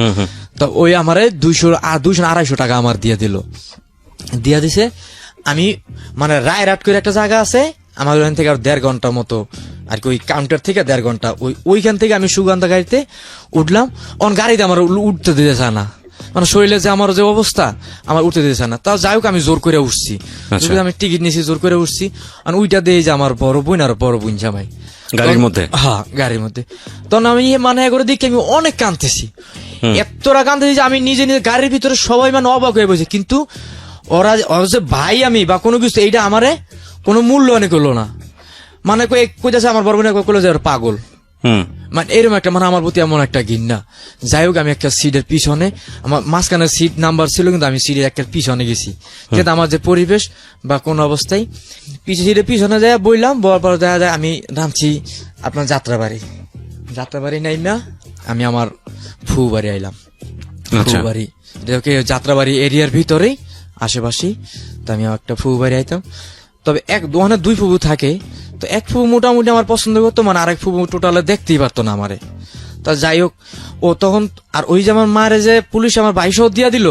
তো ওই আমার 200-250 টাকা আমার দিয়ে দিছে। আমি মানে রায়রাট করে একটা জায়গা আছে আমার ওখান থেকে 1.5 ঘন্টা মতো আর কি, ওই কাউন্টার থেকে 1.5 ঘন্টা, ওইখান থেকে আমি সুগন্ধা গাড়িতে উঠলাম। গাড়িতে আমার উঠতে দিতে চায় না, মানে শরীরে যে আমার যে অবস্থা আমার উঠতে দিতেছে না। তাও যাই হোক, আমি জোর করে উঠছি, আমি টিকিট নিয়েছি, জোর করে উঠছি। আর ওইটা দিয়ে যে আমার বড় বোন আর বড় বোন জামাই গাড়ির মধ্যে, গাড়ির মধ্যে। তখন আমি মানে করে দেখি আমি অনেক কাঁদতেছি, এতটা কাঁদতেছি যে আমি নিজে গাড়ির ভিতরে সবাই মানে অবাক হয়ে বসে, কিন্তু ওরা যে ভাই আমি বা কোনো কিছু এইটা আমারে কোনো মূল্য অনেক হলো না, মানে কইতেছে আমার বড় বোনের কইলো যে পাগল, মানে এরকম একটা মানে আমার প্রতি এমন একটা ঘৃণা। যাই হোক, আমি একটা সিটের পিছনে, আমার মাঝখানে সিট নাম্বার ছিল, কিন্তু আমি সিটের একটা পিছনে গেছি, যেটা আমার যে পরিবেশ বা কোন অবস্থায় সিটের পিছনে যায় বইলাম, বলার পর দেখা যায় আমি নামছি আপনার যাত্রাবাড়ি নাই না, আমি আমার ফু বাড়ি আইলাম। ফু বাড়ি যাত্রাবাড়ি এরিয়ার ভিতরেই আশেপাশেই, তো আমি একটা ফু বাড়ি আইতাম। তবে ওখানে 2 ফুবু থাকে, তো এক ফুবু মোটামুটি আমার পছন্দ করতো, মানে আরেক ফুবু টোটালে দেখতেই পারতো না আমারে। তা যাই হোক, ও তখন আর ওই যে আমার মারে যে পুলিশ আমার 2200 দিয়া দিল,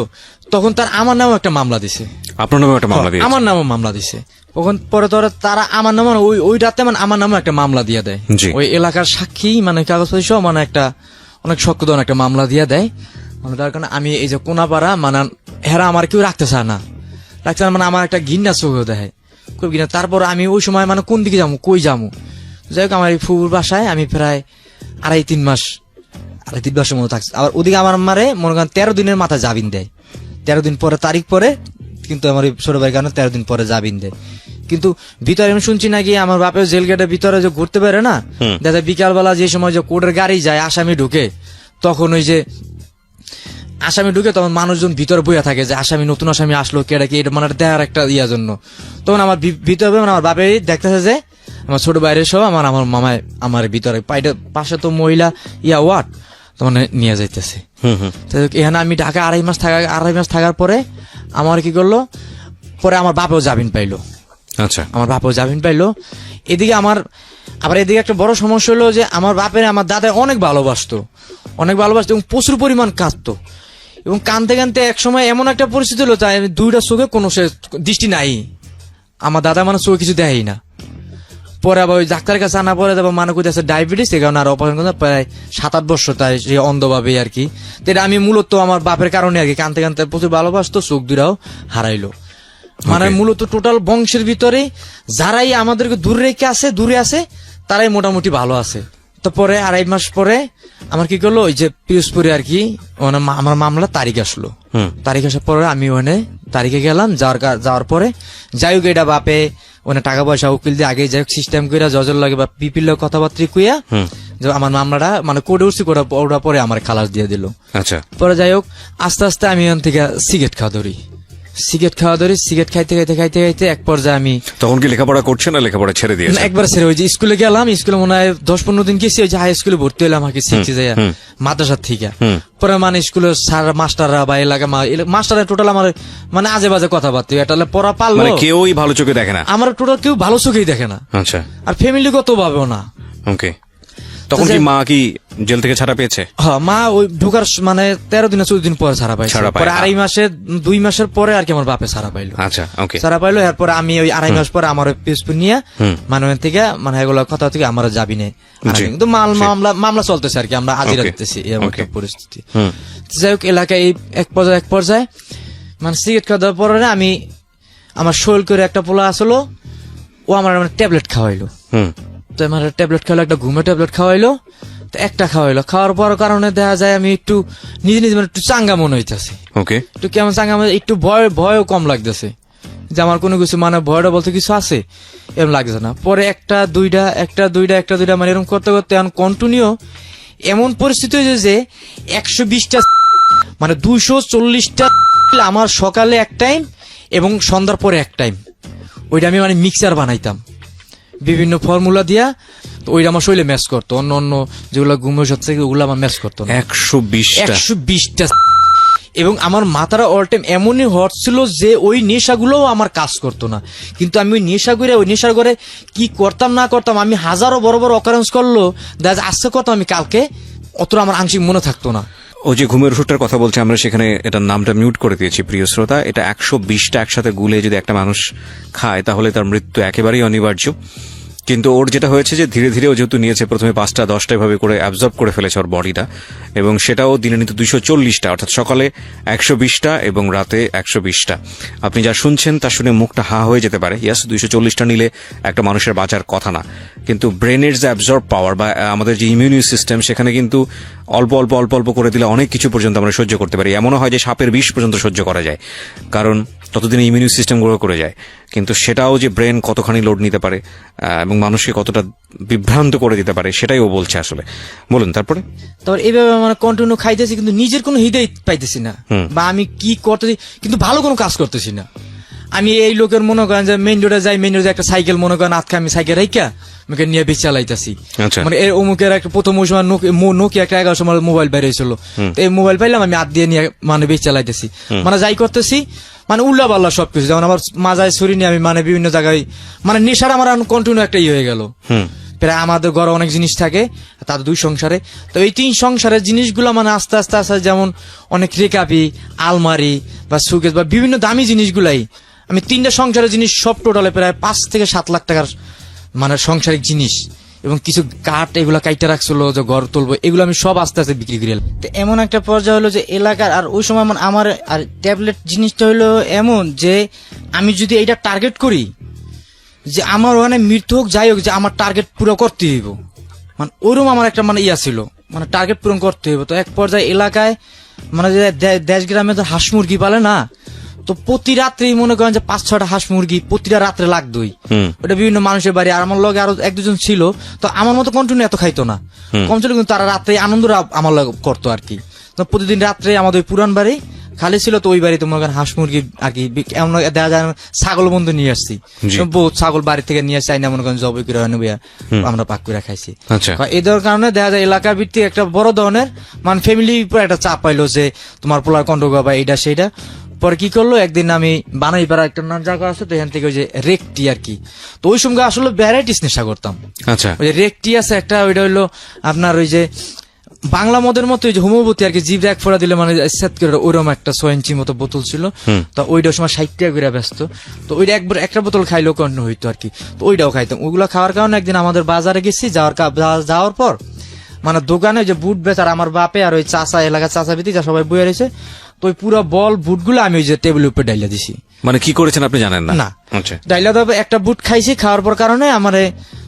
তখন তার আমার নামও একটা মামলা দিছে, আপনার নামে একটা মামলা দিয়েছে, আমার নামও মামলা দিছে। তখন পরে তারা আমার নামে ওই রাতে মানে আমার নামে একটা মামলা দিয়ে দেয়, ওই এলাকার সাক্ষী মানে কাগজপত্র সহ মানে একটা অনেক শক্ত ধরনের একটা মামলা দিয়ে দেয়। মানে তার কারণে আমি এই যে কোনাপাড়া মানে হেরা আমার কেউ রাখতে চায় না, মানে আমার একটা ঘৃণা চোখে দেয় খুব ঘৃণা। তারপর আমি ওই সময় মানে কোন দিকে যাবো, কই যাবো, যাই হোক আমার এই ফুবুর বাসায় আমি প্রায় 2.5-3 মাসের মতো থাকছি। আবার ওদিকে আমার মারে মনে করেন 13 দিনের মাথায় জামিন দেয়, 13 দিন পরে তারিখ পরে, কিন্তু আমার ছোট ভাই কারণে 13 দিন পরে জামিন দেয়। কিন্তু ভিতরে আমি শুনছি নাকি আমার বাপের জেল গেটের ভিতরে যে ঘুরতে পারে না, দেখা বিকালবেলা যে সময় যে কোর্টের গাড়ি যায় আসামি ঢুকে, তখন ওই যে আসামি ঢুকে তখন মানুষজন ভিতরে বইয়া থাকে যে আসামি নতুন আসামি আসলো কেডা কি এটা মানে দেখার একটা ইয়ার জন্য। তখন আমার ভিতরে মানে আমার বাপে দেখতেছে যে আমার ছোট বাইরে সহ আমার মামায় আমার ভিতরে পাশে তো মহিলা ওয়ার্ড তো মানে নিয়ে যাইতেছে। এখানে আমি ঢাকা আড়াই মাস থাকার পরে আমার কি করলো, পরে আমার বাপেও জামিন পাইলো। আচ্ছা, আমার বাপেও জামিন পাইলো। এদিকে আবার এদিকে একটা বড় সমস্যা হলো যে আমার বাপের আমার দাদা অনেক ভালোবাসতো এবং প্রচুর পরিমাণ কাঁদতো, এবং কানতে কানতে এক সময় এমন একটা পরিস্থিতি হলো তাই দুইটা চোখে কোনো দৃষ্টি নাই। আমার দাদা মানে চোখে কিছু দেয়ই না। পরে আবার ওই ডাক্তারের কাছে আনা পরে তারপর মানে করতেছে ডায়াবেটিস, এই কারণে আর অপারেশন করতে প্রায় 7-8 বছর তাই সে অন্ধভাবে আর কি। তো এটা আমি মূলত আমার বাপের কারণে আর কি, কানতে কানতে প্রচুর ভালোবাসতো, চোখ দুটাও হারাইলো। মানে মূলত টোটাল বংশের ভিতরে যারাই আমাদেরকে দূরে আছে তারাই মোটামুটি ভালো আছে। তো পরে আড়াই মাস পরে আমার কি করলো, ওই যে পিরোজপুরে আর কি আমার মামলার তারিখ আসলো। তারিখ আসার পরে আমি ওখানে তারিখে গেলাম। যাওয়ার পরে যাই হোক এটা বাপে ওখানে টাকা পয়সা উকিল দিয়ে আগে যাই হোক সিস্টেম করে জজের লাগে বা পিপির লোক কথাবার্তা কুইয়া যে আমার মামলাটা মানে কোর্টে উঠছি, ওটা পরে আমার খালাস দিয়ে দিল। আচ্ছা, পরে যাই হোক আস্তে আস্তে আমি ওখান থেকে সিগারেট খাইতে এক পর্যায়ে আমি তখন কি লেখাপড়া করছে না লেখাপড়া ছেড়ে দিয়েছে? একবার ছেড়ে ওই যে স্কুলে গেলাম, স্কুলে মনে হয় 10-15 দিন গেছি, ওই যে হাই স্কুলে ভর্তি হলাম আর কি, শিখছি যাই মাদ্রাসার থেকে। পরে মানে স্কুলের স্যার মাস্টাররা বা এলাকা মাস্টাররা টোটাল আমার মানে আজে বাজে কথাবার্তা, এটা পড়া পারলো মানে কেউই ভালো চোখে দেখে না, আমার টোটাল কেউ ভালো চোখেই দেখে না। আচ্ছা, আর ফ্যামিলিগত ভাবেও না। ওকে, তখন কি মা কি জেল থেকে ছাড়া পেয়েছে? হ্যাঁ, মা ওই ঢোকার মানে 13-14 দিন পরে ছাড়া পাইছে। পরে 2 মাসের পরে আর কি আমার বাপে ছাড়া পাইলো। আচ্ছা, ওকে, ছাড়া পাইলো। এরপরে আমি ওই 2.5 মাস পরে আমার পিসপুর নিয়ে মানে থেকে মানে এগুলো কথা থেকে আমার যাবি নেই, কিন্তু মামলা চলতেছে আর কি, আমরা হাজিরা দিতেছি এমন একটা পরিস্থিতি। যাই হোক এলাকায় এক পর্যায়ে মানে সিগারেট খাওয়া দেওয়ার পরে আমি আমার শৈল করে একটা পোলা আসলো, ও আমার ট্যাবলেট খাওয়াইলো। তো আমার ট্যাবলেট খাওয়াইলো, একটা ঘুমে ট্যাবলেট খাওয়াইলো, তো একটা খাওয়ার পর কারণে দেখা যায় আমি একটু নিজে মানে একটু চাঙ্গা মনে হইতেছে। ওকে, একটু কেমন চাঙ্গা মনে, একটু ভয়ও কম লাগতেছে যে আমার কোনো কিছু মানে ভয়টা বলতে কিছু আছে এরকম লাগছে না। পরে একটা দুইটা মানে এরকম করতে এখন কন্টিনিউ এমন পরিস্থিতি হয়েছে যে 120টা মানে 240টা আমার সকালে এক টাইম এবং সন্ধ্যার পরে এক টাইম, ওইটা আমি মানে মিক্সার বানাইতাম বিভিন্ন ফর্মুলা দিয়া। তো ওইটা আমার শরীরে ম্যাচ করতো, অন্য যেগুলো ঘুমের সাথে ওগুলো আমার ম্যাচ করতো না। 120টা এবং আমার মাথাটা অল টাইম এমনই হট ছিল যে ওই নেশাগুলোও আমার কাজ করতো না। কিন্তু আমি ওই নেশার করে কি করতাম না করতাম, আমি হাজারো বড় অকারেন্স করলো দেখা আজকে করতাম, আমি কালকে অতটা আমার আংশিক মনে থাকতো না। ও যে ঘুমের ওষুধটার কথা বলছে, আমরা সেখানে এটার নামটা মিউট করে দিয়েছি প্রিয় শ্রোতা। এটা 120টা একসাথে গুলে যদি একটা মানুষ খায় তাহলে তার মৃত্যু একেবারেই অনিবার্য। কিন্তু ওর যেটা হয়েছে যে ধীরে ধীরে ও যেহেতু নিয়েছে, প্রথমে 5টা 10টা ভাবে করে অ্যাবজর্ব করে ফেলেছে ওর বডিটা, এবং সেটাও দিনে নিতে 240টা, অর্থাৎ সকালে 120টা এবং রাতে 120টা। আপনি যা শুনছেন তা শুনে মুখটা হা হয়ে যেতে পারে। ইয়াস, 240টা নিলে একটা মানুষের বাঁচার কথা না, কিন্তু ব্রেনের যে অ্যাবজর্ব পাওয়ার বা আমাদের যে ইমিউনি সিস্টেম, সেখানে কিন্তু অল্প করে দিলে অনেক কিছু পর্যন্ত আমরা সহ্য করতে পারি। এমনও হয় যে সাপের বিষ পর্যন্ত সহ্য করা যায়, কারণ ততদিনে ইমিউনি সিস্টেম গ্রো করে যায়। কিন্তু সেটাও যে ব্রেন কতখানি লোড নিতে পারে এবং মানুষকে কতটা বিভ্রান্ত করে দিতে পারে সেটাই ও বলছে আসলে। বলুন তারপরে এইভাবে মানে কন্টিনিউ খাইতেছি কিন্তু নিজের কোনো হৃদয় পাইতেছি না, বা আমি কি করতেছি কিন্তু ভালো কোনো কাজ করতেছি না। আমি এই লোকের মনে করেন যে মেইন রোডে যাই, মেইন রোডে একটা সাইকেল মনে করেন আজকে আমি সাইকেল রাইকা আমাকে নিয়ে বেশ চালাইতেছি। মানে অমুকের একটা প্রথম ওই সময় নোকিয়া একটা 11 সময় মোবাইল বের হয়েছিল, এই মোবাইল পাইলাম আমি হাত দিয়ে নিয়ে মানে বেশ চালাইতেছি, মানে যাই করতেছি মানে উল্লা পাল্লা সবকিছু। যেমন আমার মাজায় ছুরি নিয়ে আমি মানে বিভিন্ন জায়গায় মানে নেশার আমার কন্টিনিউ একটা হয়ে গেল। প্রায় আমাদের ঘরে অনেক জিনিস থাকে, তাদের 2 সংসারে, তো এই 3 সংসারের জিনিসগুলো মানে আস্তে আস্তে যেমন অনেক রেকাবি, আলমারি বা সুকেস বা বিভিন্ন দামি জিনিসগুলাই আমি 3টা সংসারের জিনিস সব টোটালে প্রায় 5 থেকে 7 লাখ টাকার মানে সংসারিক জিনিস এবং কিছু কাঠ এগুলা কাইটা রাখছিল যে ঘর তুলবো, এগুলো আমি সব আস্তে আস্তে বিক্রি করে। এমন একটা পর্যায়ে হলো যে এলাকার, আর ওই সময় আমার আর ট্যাবলেট জিনিসটা হলো এমন যে আমি যদি এইটা টার্গেট করি যে আমার ওখানে মৃত্যু হোক যাই হোক যে আমার টার্গেট পুরো করতে হইব, মানে ওইরকম আমার একটা মানে ছিল, মানে টার্গেট পূরণ করতে হইব। তো এক পর্যায়ে এলাকায় মানে যে দেশ গ্রামে তো হাঁস মুরগি পালে না, তো প্রতি রাত্রেই মনে করেন যে 5-6টা হাঁস মুরগি প্রতিটা রাত্রে লাগতোই। ওটা বিভিন্ন মানুষের বাড়ি, আর আমার লগে আরো 1-2 জন ছিল, তো আমার মতো কন্টিনিউ এত খাইতো না, কম ছিল, কিন্তু তারা রাত্রে আনন্দ আমার লগে করতো আর কি। তো প্রতিদিন রাত্রে আমাদের ওই পুরান বাড়ি খালি ছিল, তো ওই বাড়িতে মনে করেন হাঁস মুরগি আর কি এমন দেখা যায় ছাগল বন্ধু নিয়ে আসছি, বহুত ছাগল বাড়ি থেকে নিয়ে আসছি, আইনা মনে করেন জবাই করে আমরা পাক করে খাইছি। এদের কারণে দেখা যায় এলাকা ভিত্তিক একটা বড় ধরনের মানে ফ্যামিলির উপর একটা চাপ পাইলো যে তোমার পোলার কন্ট্রোল বা এইটা সেইটা। পরে কি করলো, একদিন আমি বানাইপাড়া একটা জায়গা আছে, তো এখান থেকে ওই যে রেকটি আর কি, তো ওই সঙ্গে আসলে ভ্যারাইটিস নেশা করতাম। আচ্ছা, ওই যে রেকটি আছে একটা, ওইটা হইলো আপনার ওই যে বাংলা মদের মতো ওই যে হোমিওপ্যাথি আর কি, জিভ এক ফোড়া দিলে মানে সেট করে ওইরকম একটা 6 ইঞ্চি মতো বোতল ছিল, তো ওইটার সময় 60 টাকা করে ব্যস্ত, তো ওইটা একবার একটা বোতল খাইলেও কন্টিনিউ হইতো আর কি, তো ওইটাও খাইতাম। ওগুলো খাওয়ার কারণে একদিন আমাদের বাজারে গেছি, যাওয়ার পর মানে দোকানে ওই যে বুট বেচার আমার বাপে আর ওই চাচা এলাকার চাচা বিতি যা সবাই বইয়া রয়েছে, তো ওই পুরো বল বুটগুলো আমি ওই যে টেবিলের উপরে ডাইলা দিছি। মানে কি করেছেন আপনি জানেন না? আচ্ছা, ডাইলা দেওয়ার একটা বুট খাইছি, খাওয়ার পর কারণে আমারে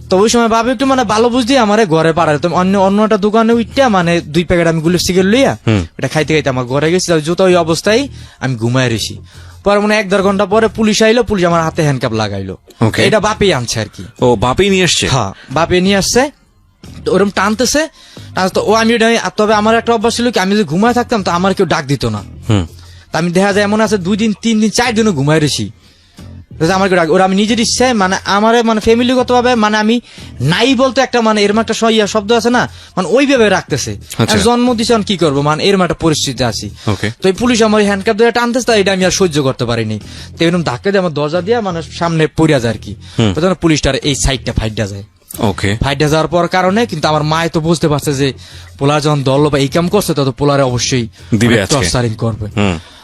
তো ওই সময় বাবা একটু মানে ভালো বুঝ দিয়ে আমারে ঘরে পাড়ায়, তো অন্য একটা দোকানে উঠতে মানে 2 প্যাকেট আমি গুলো সিগারেট লইয়া এটা খাইতে খাইতে আমার ঘরে গেছি, জুতো ওই অবস্থায় আমি ঘুমায় রয়েছি। পরে মানে 1-1.5 ঘন্টা পরে পুলিশ আইলো, পুলিশ আমার হাতে হ্যান্ডকাপ লাগাইলো। এটা বাপেই আনছে আর কি। ও বাপেই নিয়ে আসছে? হ্যাঁ, বাপে নিয়ে আসছে, ওরকম টানতেছে, তো ও আমি তবে আমার একটা অভ্যাস ছিল কি, আমি যদি ঘুমায় থাকতাম তো আমার কেউ ডাক দিত না, তা আমি দেখা যায় এমন আছে 2 দিন 3 দিন 4 দিনও ঘুমায় রয়েছি, আমার কেউ ডাক, ওরা আমি নিজের ইচ্ছায় মানে আমার মানে ফ্যামিলিগত ভাবে মানে আমি নাই বলতে একটা মানে এরম একটা শব্দ আছে না, মানে ওইভাবে রাখতেছে, জন্ম দিছে কি করবো, মানে এরম একটা পরিস্থিতি আছি। তো এই পুলিশ আমার হ্যান্ডকাপ ধরে টানতেছে, এটা আমি আর সহ্য করতে পারিনি, তো এরকম ধাক্কা দিয়ে আমার দরজা দিয়ে মানে সামনে পড়িয়া যায় আর কি, পুলিশটার এই সাইডটা ফাইটটা যায়। ফাইটে যাওয়ার পর কারণে কিন্তু আমার মায় তো বুঝতে পারছে যে পোলার যখন দল বা এই কাম করছে, তত পোলারে অবশ্যই টর্চারিং করবে।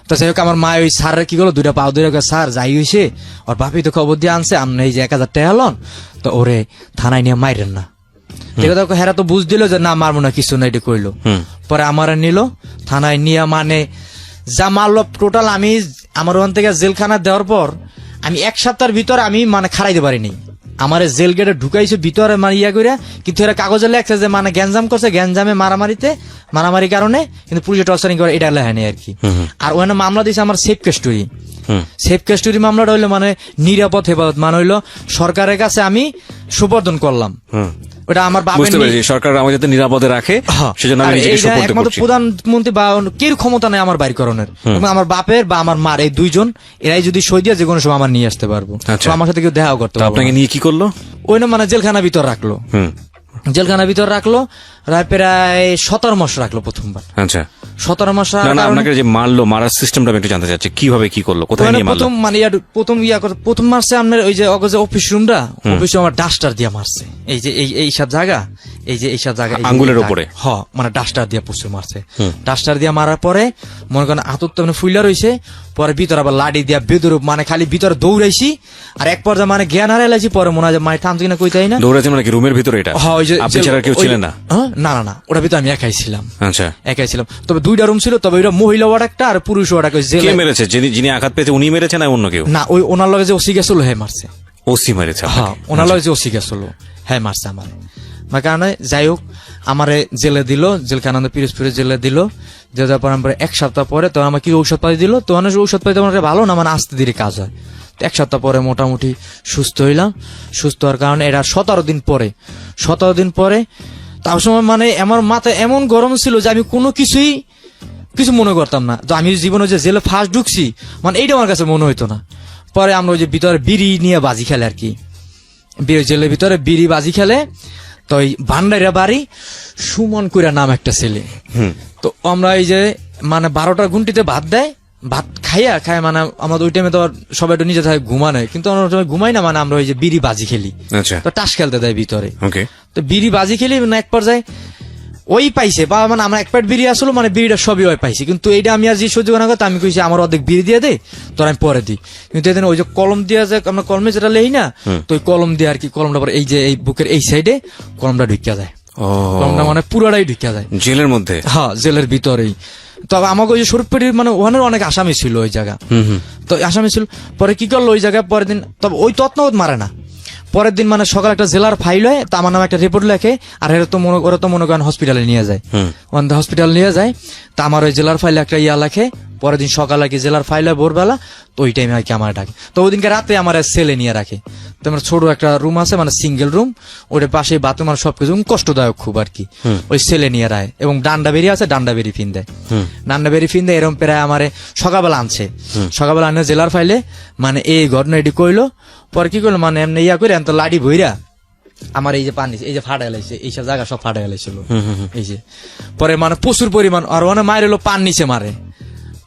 তো যাই হোক আমার মা ওই স্যারের কি করলো, 2টা পাও ধরে স্যার যাই হয়েছে, ওর বাপি তো খবর দিয়ে আনছে, আপনি এই যে 1000 টাকা হলন, তো ওরে থানায় নিয়ে মাইরেন না। দেখো হেরা তো বুঝ দিল যে না মারবো না, কিছু না, এটা কইলো। পরে আমার নিল থানায় নিয়ে, মানে যা মারলো টোটাল আমি আমার ওখান থেকে জেলখানা দেওয়ার পর আমি 1 সপ্তাহের ভিতরে আমি মানে খারাইতে পারিনি। আমার জেল গেটে ঢুকাইছে ভিতরে মানে ইয়া করে, কিন্তু এরা কাগজে লেখছে যে মানে গ্যাঞ্জাম করছে, গ্যাঞ্জামে মারামারি কারণে কিন্তু পুলিশে টর্চারিং করে, এটা লেখা নেই আর কি। আর ওখানে মামলা দিয়েছে আমার সেফ কাস্টডি। সেফ কাস্টডি মামলাটা হইলো মানে নিরাপদ হেফাজত, মানে হইলো সরকারের কাছে আমি সুপর্দন করলাম, ওটা আমার বাপের সরকার আমাকে যাতে নিরাপদে রাখে সেজন্য আমি নিজেকে সুপর্দ করছি। প্রধানমন্ত্রী বা কেউ ক্ষমতা নেই আমার বাইর করানোর, আমার বাপের বা আমার মার এই 2 জন এরাই যদি সই দিয়ে যে কোনো সময় আমার নিয়ে আসতে পারবো, আমার সাথে কেউ দেখাও করতে পারবো। আপনাকে নিয়ে কি করলো? ওই না মানে জেলখানা ভিতর রাখলো, জেলখানার ভিতর রাখলো, প্রায় 17 মাস রাখলো প্রথমবার। আচ্ছা, 17 মাস। আপনাকে যে মারার সিস্টেমটা আমি একটু জানতে চাচ্ছি, কিভাবে কি করলো, কোথায় নিয়ে মারলো? প্রথম মারছে আপনার ওই যে অফিস রুমটা, অফিসে আমার ডাস্টার দিয়ে মারছে, এই যে এই সব জায়গা, এই যে এইসব জায়গা আঙ্গুলের উপরে, মানে ডাস্টার দিয়ে প্রচুর মারছে। ডাস্টার দিয়ে মারার পরে মনে করেন হাতত তো ফুইলা রয়েছে, পরে ভিতরে আবার লাঠি দিয়া বেদুর মানে খালি ভিতরে দৌড়াইছি, আর এক পর্যায়ে মানে জ্ঞান হারাইছি, পরে মনে হয় মানে টানছি কিনা কইতাই না, দৌড়াইছে মানে কি রুমের ভিতরে? এটা আপনি ছাড়া কেউ ছিলেন না? না, ওটা ভিতরে আমি একাই ছিলাম। আচ্ছা, একাই ছিলাম, তবে 2টা রুম ছিল, তবে ওইটা মহিলা ওয়ার্ড একটা আর পুরুষ ওয়ার্ড একটা। কে মেরেছে? যিনি আঘাত পেয়েছে উনি মেরেছে না অন্য কেউ? না, ওই ওনার লগে যে ওসি গেছিল হ্যাঁ মারছে। ওসি মেরেছে? হ্যাঁ, ওনার লগে যে ওসি গেছিল হ্যাঁ মারছে আমার কারণে। যাই হোক আমারে জেলে দিল, জেলখানা পিরোজপুরে জেলে দিল। যাওয়ার পর 1 সপ্তাহ পরে তো আমার কি ঔষধ পাতি দিল, তো ঔষধ পাতি আমার ভালো না, মানে আস্তে ধীরে কাজ হয়। 1 সপ্তাহ পরে মোটামুটি সুস্থ হইলাম। সুস্থ হওয়ার কারণে এটা 17 দিন পরে তার সময় মানে আমার মাথায় এমন গরম ছিল যে আমি কোনো কিছু মনে করতাম না। তো আমি জীবনে যে জেলে ফার্স্ট ঢুকছি, মানে এইটা আমার কাছে মনে হইতো না। পরে আমরা ওই যে ভিতরে বিড়ি নিয়ে বাজি খেলে আর কি, জেলের ভিতরে বিড়ি বাজি খেলে। তো ওই ভান্ডারিয়া বাড়ি সুমন কইরা নাম একটা ছেলে, তো আমরা এই যে মানে 12টার গুনটিতে ভাত দেয়, ভাত খাইয়া মানে আমাদের ওই টাইমে তো সবাই একটু নিজে থাকে ঘুমানো, কিন্তু আমরা ঘুমাই না, মানে আমরা ওই যে বিড়ি বাজি খেলি, তো টাস খেলতে দেয় ভিতরে। তো বিড়ি বাজি খেলি, মানে এক পর্যায়ে ওই পাইছে বা মানে আমরা 1 প্যাট বিড়ি আসলো, মানে বিড়িটা সবই ওই পাইছি, কিন্তু এইটা আমি আর যে সহ্য করা কথা আমি কইছি আমার অর্ধেক বিড়ি দিয়ে দে, তোর আমি পরে দিই। কিন্তু এদিন ওই যে কলম দিয়ে যায়, আমরা কলমে যেটা লেই না, তো ওই কলম দিয়ে আর কি, কলমটা পরে এই যে এই বুকের এই সাইডে কলমটা ঢুকিয়া যায়, কলমটা মানে পুরোটাই ঢুকিয়া যায় জেলের মধ্যে। হ্যাঁ, জেলের ভিতরেই। তবে আমাকে ওই যে শরীফপেটির মানে ওখানে অনেক আসামি ছিল ওই জায়গা, তো আসামি ছিল। পরে কি করলো ওই জায়গায় পরের দিন, তবে ওই তৎনগত মারে না, পরের দিন মানে সকাল একটা জেলার ফাইল হয়, তা আমার নামে একটা রিপোর্ট লেখে, আর ওরা তো মনে করেন হসপিটালে নিয়ে যায়, হসপিটাল নিয়ে যায়। তা আমার ওই জেলার ফাইলে একটা ইয়া লেখে, পরের দিন সকালে কি জেলার ফাইল হয় ভোরবেলা, তো ওই টাইমে আর কি আমার ডাকে। তো ওই দিনকে রাতে আমার সেলে নিয়ে রাখে, তোমার ছোট একটা রুম আছে মানে সিঙ্গেল রুম, ওটার পাশে বাথরুম, মানে সবকিছু কষ্টদায়ক খুব আর কি। ওই ছেলে নিয়ে রায় এবং ডান্ডা বেরিয়ে আছে, ডান্ডা বেরি ফিন দেয়, ডান্ডা বেরি ফিন দেয়। এরকম প্রায় আমারে সকালবেলা আনছে, সকালবেলা আনে জেলার ফাইলে, মানে এই ঘটনা এটি কইলো। পরে কি করলো, মানে এমনি ইয়া করে তো লাডি বইরা আমার এই যে পানি, এই যে ফাটা গেলাইছে, এইসব জায়গা সব ফাটা গেলাইছিল এই যে। পরে মানে প্রচুর পরিমাণ আর মানে মায়ের হলো পান নিচে মারে,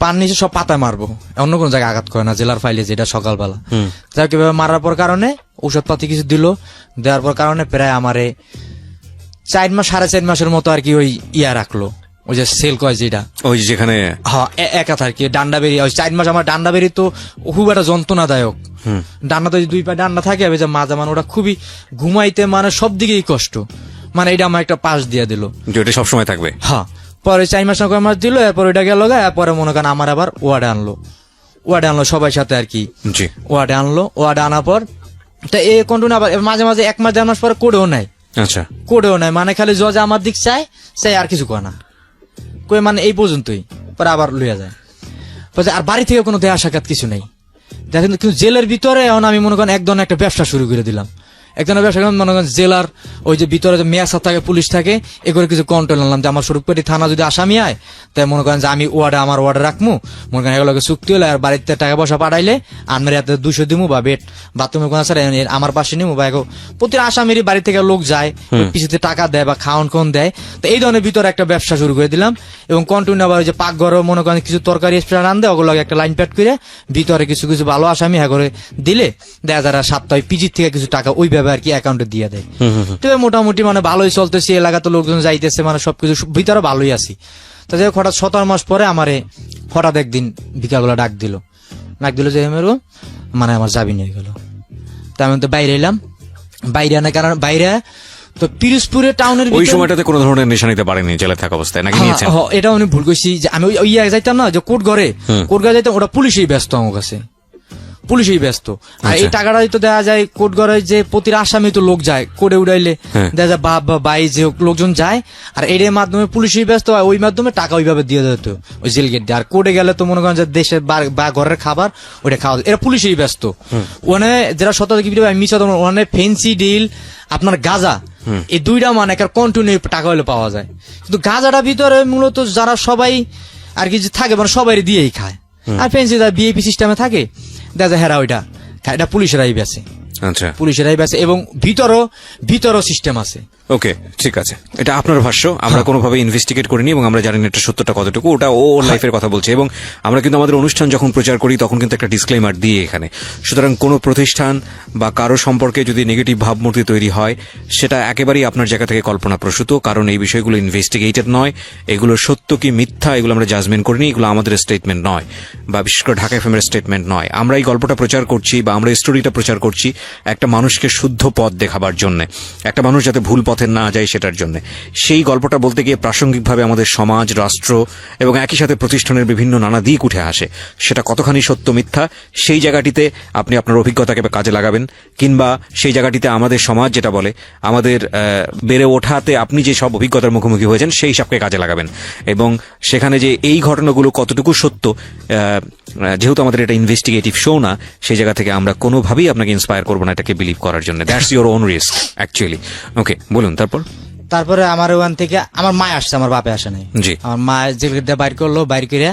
পান নিচে সব পাতায় মারবো, অন্য কোন জায়গায় আঘাত করে না, জেলার ফাইলে যেটা সকালবেলা। যাই হোক, এভাবে মারার পর কারণে ঔষধপাতি কিছু দিল, দেওয়ার পর কারণে প্রায় আমারে 4 মাস 4.5 মাসের মতো আর কি ওই ইয়া রাখলো, ওই যে সেল কয় যেটা, ওই যেখানে হ্যাঁ একা আর কি ডান্ডা বেরি। ওই 4 মাস আমার ডান্ডা বেরি তো খুব একটা যন্ত্রণাদায়ক, ডান্ডা তো 2 পায়ে ডান্ডা থাকে, যে মাজা মানে ওটা খুবই ঘুমাইতে মানে সব দিকেই কষ্ট, মানে এটা আমার একটা পাশ দিয়ে দিল, যেটা সবসময় থাকবে। হ্যাঁ পরে 4 মাস না কয় মাস দিল, এরপর ওইটা গেল, এরপরে মনে করেন আমার আবার ওয়ার্ডে আনলো, সবাই সাথে আর কি, জি ওয়ার্ডে আনার পর তা এ কন্টিনিউ আবার মাঝে মাঝে 1 মাস 1.5 মাস পরে কোডেও নাই, আচ্ছা কোডেও নাই, মানে খালি জজ আমার দিক চাই আর কিছু কয় না, কই মানে এই পর্যন্তই, পরে আবার লইয়া যায়। আর বাড়ি থেকে কোনো দেয়া সাক্ষাৎ কিছু নেই দেখেন। কিন্তু জেলের ভিতরে এখন আমি মনে করেন এক ধরনের একটা ব্যবসা শুরু করে দিলাম, এক ধরনের ব্যবসা মনে করেন জেলার ওই যে ভিতরে যে মেয়াসার থাকে, পুলিশ থাকে, এগুলো কিছু কন্ট্রোল আনলাম যে আমার স্বরূপকারী থানা যদি আসামি হয়, তাই মনে করেন যে আমি আমার ওয়ার্ডে রাখবো, মনে করেন এগুলোকে চুক্তি হলে আর বাড়িতে টাকা পয়সা পাঠাইলে আপনার হাতে 200 দিমু, বা বেড বাথরুমে কোন আছে আমার পাশে নিমু, বা প্রতি আসামির বাড়ি থেকে লোক যায়, পিছুতে টাকা দেয় বা খাওয়ান কোন দেয়, তো এই ধরনের ভিতরে একটা ব্যবসা শুরু করে দিলাম। এবং কন্টিনিউ আবার ওই যে পাকঘরে মনে করেন কিছু তরকারি স্প্রে রান দেয়, ওগুলো একটা লাইন প্যাড করে ভিতরে কিছু কিছু ভালো আসামি হ্যাঁ করে দিলে দেখা যারা সপ্তাহে পিজির থেকে কিছু টাকা ওইভাবে আর কি অ্যাকাউন্টে দিয়ে দেয়। তো মোটামুটি মানে ভালোই চলতেছে, এলাকাতে লোকজন যাইতেছে, মানে সবকিছু ভিতরে ভালোই আছি। তো যাই হোক, হঠাৎ 17 মাস পরে আমারে হঠাৎ একদিন বিকালবেলা ডাক দিল যে মেরো মানে আমার জামিন হয়ে গেল। তা আমি তো বাইরে এলাম, বাইরে আনার কারণ বাইরে তো পিরোজপুরে টাউনের ওই সময়টাতে কোনো ধরনের নেশা নিতে পারেনি জেলে থাকা অবস্থায় নাকি নিয়েছেন? এটা আমি ভুল করছি যে আমি ওই যাইতাম না যে কোর্ট ঘরে যাইতাম, ওটা পুলিশেই ব্যস্ত আমার কাছে, পুলিশেই ব্যস্ত। আর এই টাকাটা তো দেখা যায় কোর্ট ঘরে যে প্রতি আসামি তো লোক যায় কোর্টে উড়াইলে, দেখা যায় বাপ বা বাই যে লোকজন যায়, আর এর মাধ্যমে পুলিশেই ব্যস্ত হয়, ওই মাধ্যমে টাকা ওইভাবে দিয়ে দিত ওই জেল গেট দিয়ে। আর কোর্টে গেলে তো মনে করেন যে দেশের বা ঘরের খাবার ওইটা খাওয়া, এরা পুলিশেই ব্যস্ত। ওখানে যারা মিশা ওখানে ফেন্সি ডিল আপনার গাঁজা, এই দুইটা মানে কন্টিনিউ টাকা হলে পাওয়া যায়। কিন্তু গাঁজাটা ভিতরে মূলত যারা সবাই আর কি থাকে মানে সবাই দিয়েই খায়, আর ফেন্সি যারা বিএপি সিস্টেমে থাকে দেখা যায় হেরা ওইটা খায়, এটা পুলিশেরাই বেছে, আচ্ছা পুলিশেরাই বেছে, এবং ভিতরও সিস্টেম আছে। ওকে ঠিক আছে, এটা আপনার ভাষ্য, আমরা কোনোভাবে ইনভেস্টিগেট করিনি এবং আমরা জানি না এটা সত্যটা কতটুকু, ওটা ও লাইফের কথা বলছে। এবং আমরা কিন্তু আমাদের অনুষ্ঠান যখন প্রচার করি তখন কিন্তু একটা ডিসক্লেমার দিই এখানে। সুতরাং কোনো প্রতিষ্ঠান বা কারো সম্পর্কে যদি নেগেটিভ ভাবমূর্তি তৈরি হয় সেটা একেবারেই আপনার জায়গা থেকে কল্পনাপ্রসূত, কারণ এই বিষয়গুলো ইনভেস্টিগেটেড নয়, এগুলো সত্য কি মিথ্যা এগুলো আমরা জাজমেন্ট করিনি, এগুলো আমাদের স্টেটমেন্ট নয়, বা বিশেষ করে ঢাকা এফএম এর স্টেটমেন্ট নয়। আমরা এই গল্পটা প্রচার করছি বা আমরা এই স্টোরিটা প্রচার করছি একটা মানুষকে শুদ্ধ পথ দেখাবার জন্য, একটা মানুষ যাতে ভুল পথে না যায় সেটার জন্য। সেই গল্পটা বলতে গিয়ে প্রাসঙ্গিকভাবে আমাদের সমাজ, রাষ্ট্র এবং একই সাথে প্রতিষ্ঠানের বিভিন্ন নানা দিক উঠে আসে, সেটা কতখানি সত্য মিথ্যা সেই জায়গাটিতে আপনি আপনার অভিজ্ঞতাকে কাজে লাগাবেন, কিংবা সেই জায়গাটিতে আমাদের সমাজ যেটা বলে আমাদের বেড়ে ওঠাতে আপনি যে সব অভিজ্ঞতার মুখোমুখি হয়েছেন সেই সবকে কাজে লাগাবেন। এবং সেখানে যে এই ঘটনাগুলো কতটুকু সত্য, যেহেতু আমাদের এটা ইনভেস্টিগেটিভ শো না, সেই জায়গা থেকে আমরা কোনোভাবেই আপনাকে ইন্সপায়ার করবো না এটাকে বিলিভ করার জন্য। That's your own risk actually. Okay বলুন তারপরে আমার ওখান থেকে আমার মা আসছে, আমার বাপে আসে নাই। জি, আমার মা জেল গেট বাইর করলো, বাইর করে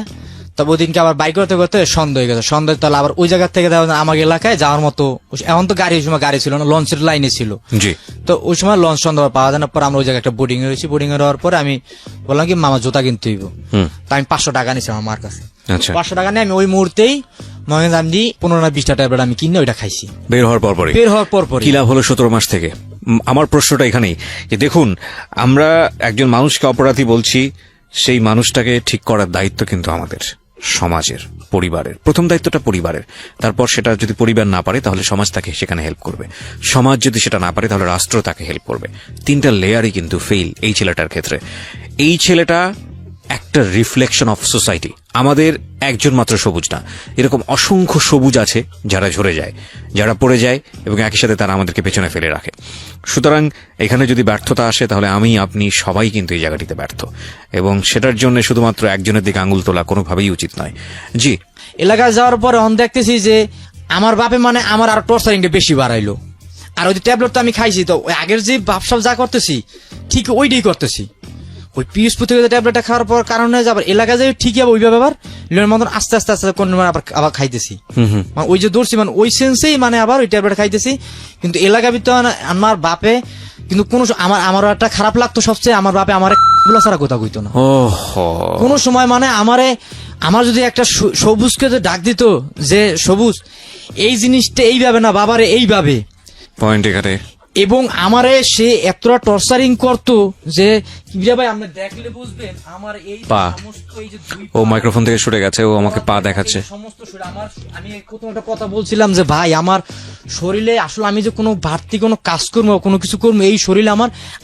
তবে ওদিনকে আবার বাইর করতে করতে সন্দেহ হয়ে গেছে, সন্দেহ তাহলে আবার ওই জায়গা থেকে আমার এলাকায় যাওয়ার মতো এখন তো গাড়ি, ওই সময় গাড়ি ছিল না, লঞ্চের লাইনে ছিল। জি, তো ওই সময় লঞ্চ সন্দেহ পাওয়া যায় না। পর আমরা ওই জায়গায় একটা বোর্ডিং এ রয়েছি, বোর্ডিং এ হওয়ার পরে আমি বললাম কি মামা জুতা কিনতে হইব, তা আমি 500 টাকা নিয়েছি আমার মার কাছে। 500 টাকা নিয়ে আমি ওই মুহূর্তেই আমি 15-20টা ট্যাবলেট আমি কিনে ওইটা খাইছি বের হওয়ার পর। কি লাভ হলো 17 মাস থেকে? আমার প্রশ্নটা এখানেই যে দেখুন, আমরা একজন মানুষকে অপরাধী বলছি, সেই মানুষটাকে ঠিক করার দায়িত্ব কিন্তু আমাদের সমাজের, পরিবারের। প্রথম দায়িত্বটা পরিবারের, তারপর সেটা যদি পরিবার না পারে তাহলে সমাজ তাকে সেখানে হেল্প করবে, সমাজ যদি সেটা না পারে তাহলে রাষ্ট্র তাকে হেল্প করবে। 3টা লেয়ারই কিন্তু ফেইল এই ছেলেটার ক্ষেত্রে। এই ছেলেটা একটা রিফ্লেকশন অফ সোসাইটি। আমাদের একজন মাত্র সবুজ না, এরকম অসংখ্য সবুজ আছে যারা ঝরে যায়, যারা পড়ে যায় এবং একই সাথে তারা আমাদেরকে পেছনে ফেলে রাখে। সুতরাং এখানে যদি ব্যর্থতা আসে তাহলে আমি, আপনি সবাই কিন্তু এই জায়গাটিতে ব্যর্থ, এবং সেটার জন্য শুধুমাত্র একজনের দিকে আঙুল তোলা কোনোভাবেই উচিত নয়। জি, এলাকায় যাওয়ার পরে দেখতেছি যে আমার বাপে মানে আমার আর টর্চারিংটা বেশি বাড়াইলো। আর ওই ট্যাবলেট তো আমি খাইছি, তো ওই আগের যে ভাবসাব যা করতেছি ঠিক ওইটাই করতেছি। ওই পিএস প্রতিযোগিতা ট্যাবলেটটা খাওয়ার পর কারণে যাবার এলাকায় যাই ঠিকই আবার ওইভাবে আবার লিওনের মতন আস্তে আস্তে আস্তে কোন আবার খাইতেছি। মানে ওই যে দৌড়ছি মানে ওই সেন্সেই মানে আবার ওই ট্যাবলেট খাইতেছি। কিন্তু এলাকা ভিতরে আমার বাপে কিন্তু কোনো আমার একটা খারাপ লাগতো সবচেয়ে, আমার বাপে আমার গুলা ছাড়া কথা কইতো না কোন সময়। মানে আমার যদি একটা সবুজকে যে ডাক দিত যে সবুজ এই জিনিসটা এইভাবে না বাবারে এইভাবে পয়েন্ট এখানে, এবং আমারে সে এতটা টর্চারিং করতো যে ভাই আপনি দেখলে বুঝবেন আমার এই পা। সমস্ত এই যে দুই ও মাইক্রোফোন থেকে সরে গেছে, ও আমাকে পা দেখাচ্ছে। সমস্ত শরীর আমি প্রথম একটা কথা বলছিলাম যে ভাই আমার শরীরে আসলে আমি যে কোনো বাড়তি কোনো কাজ করবো কোনো কিছু করবো এই শরীরে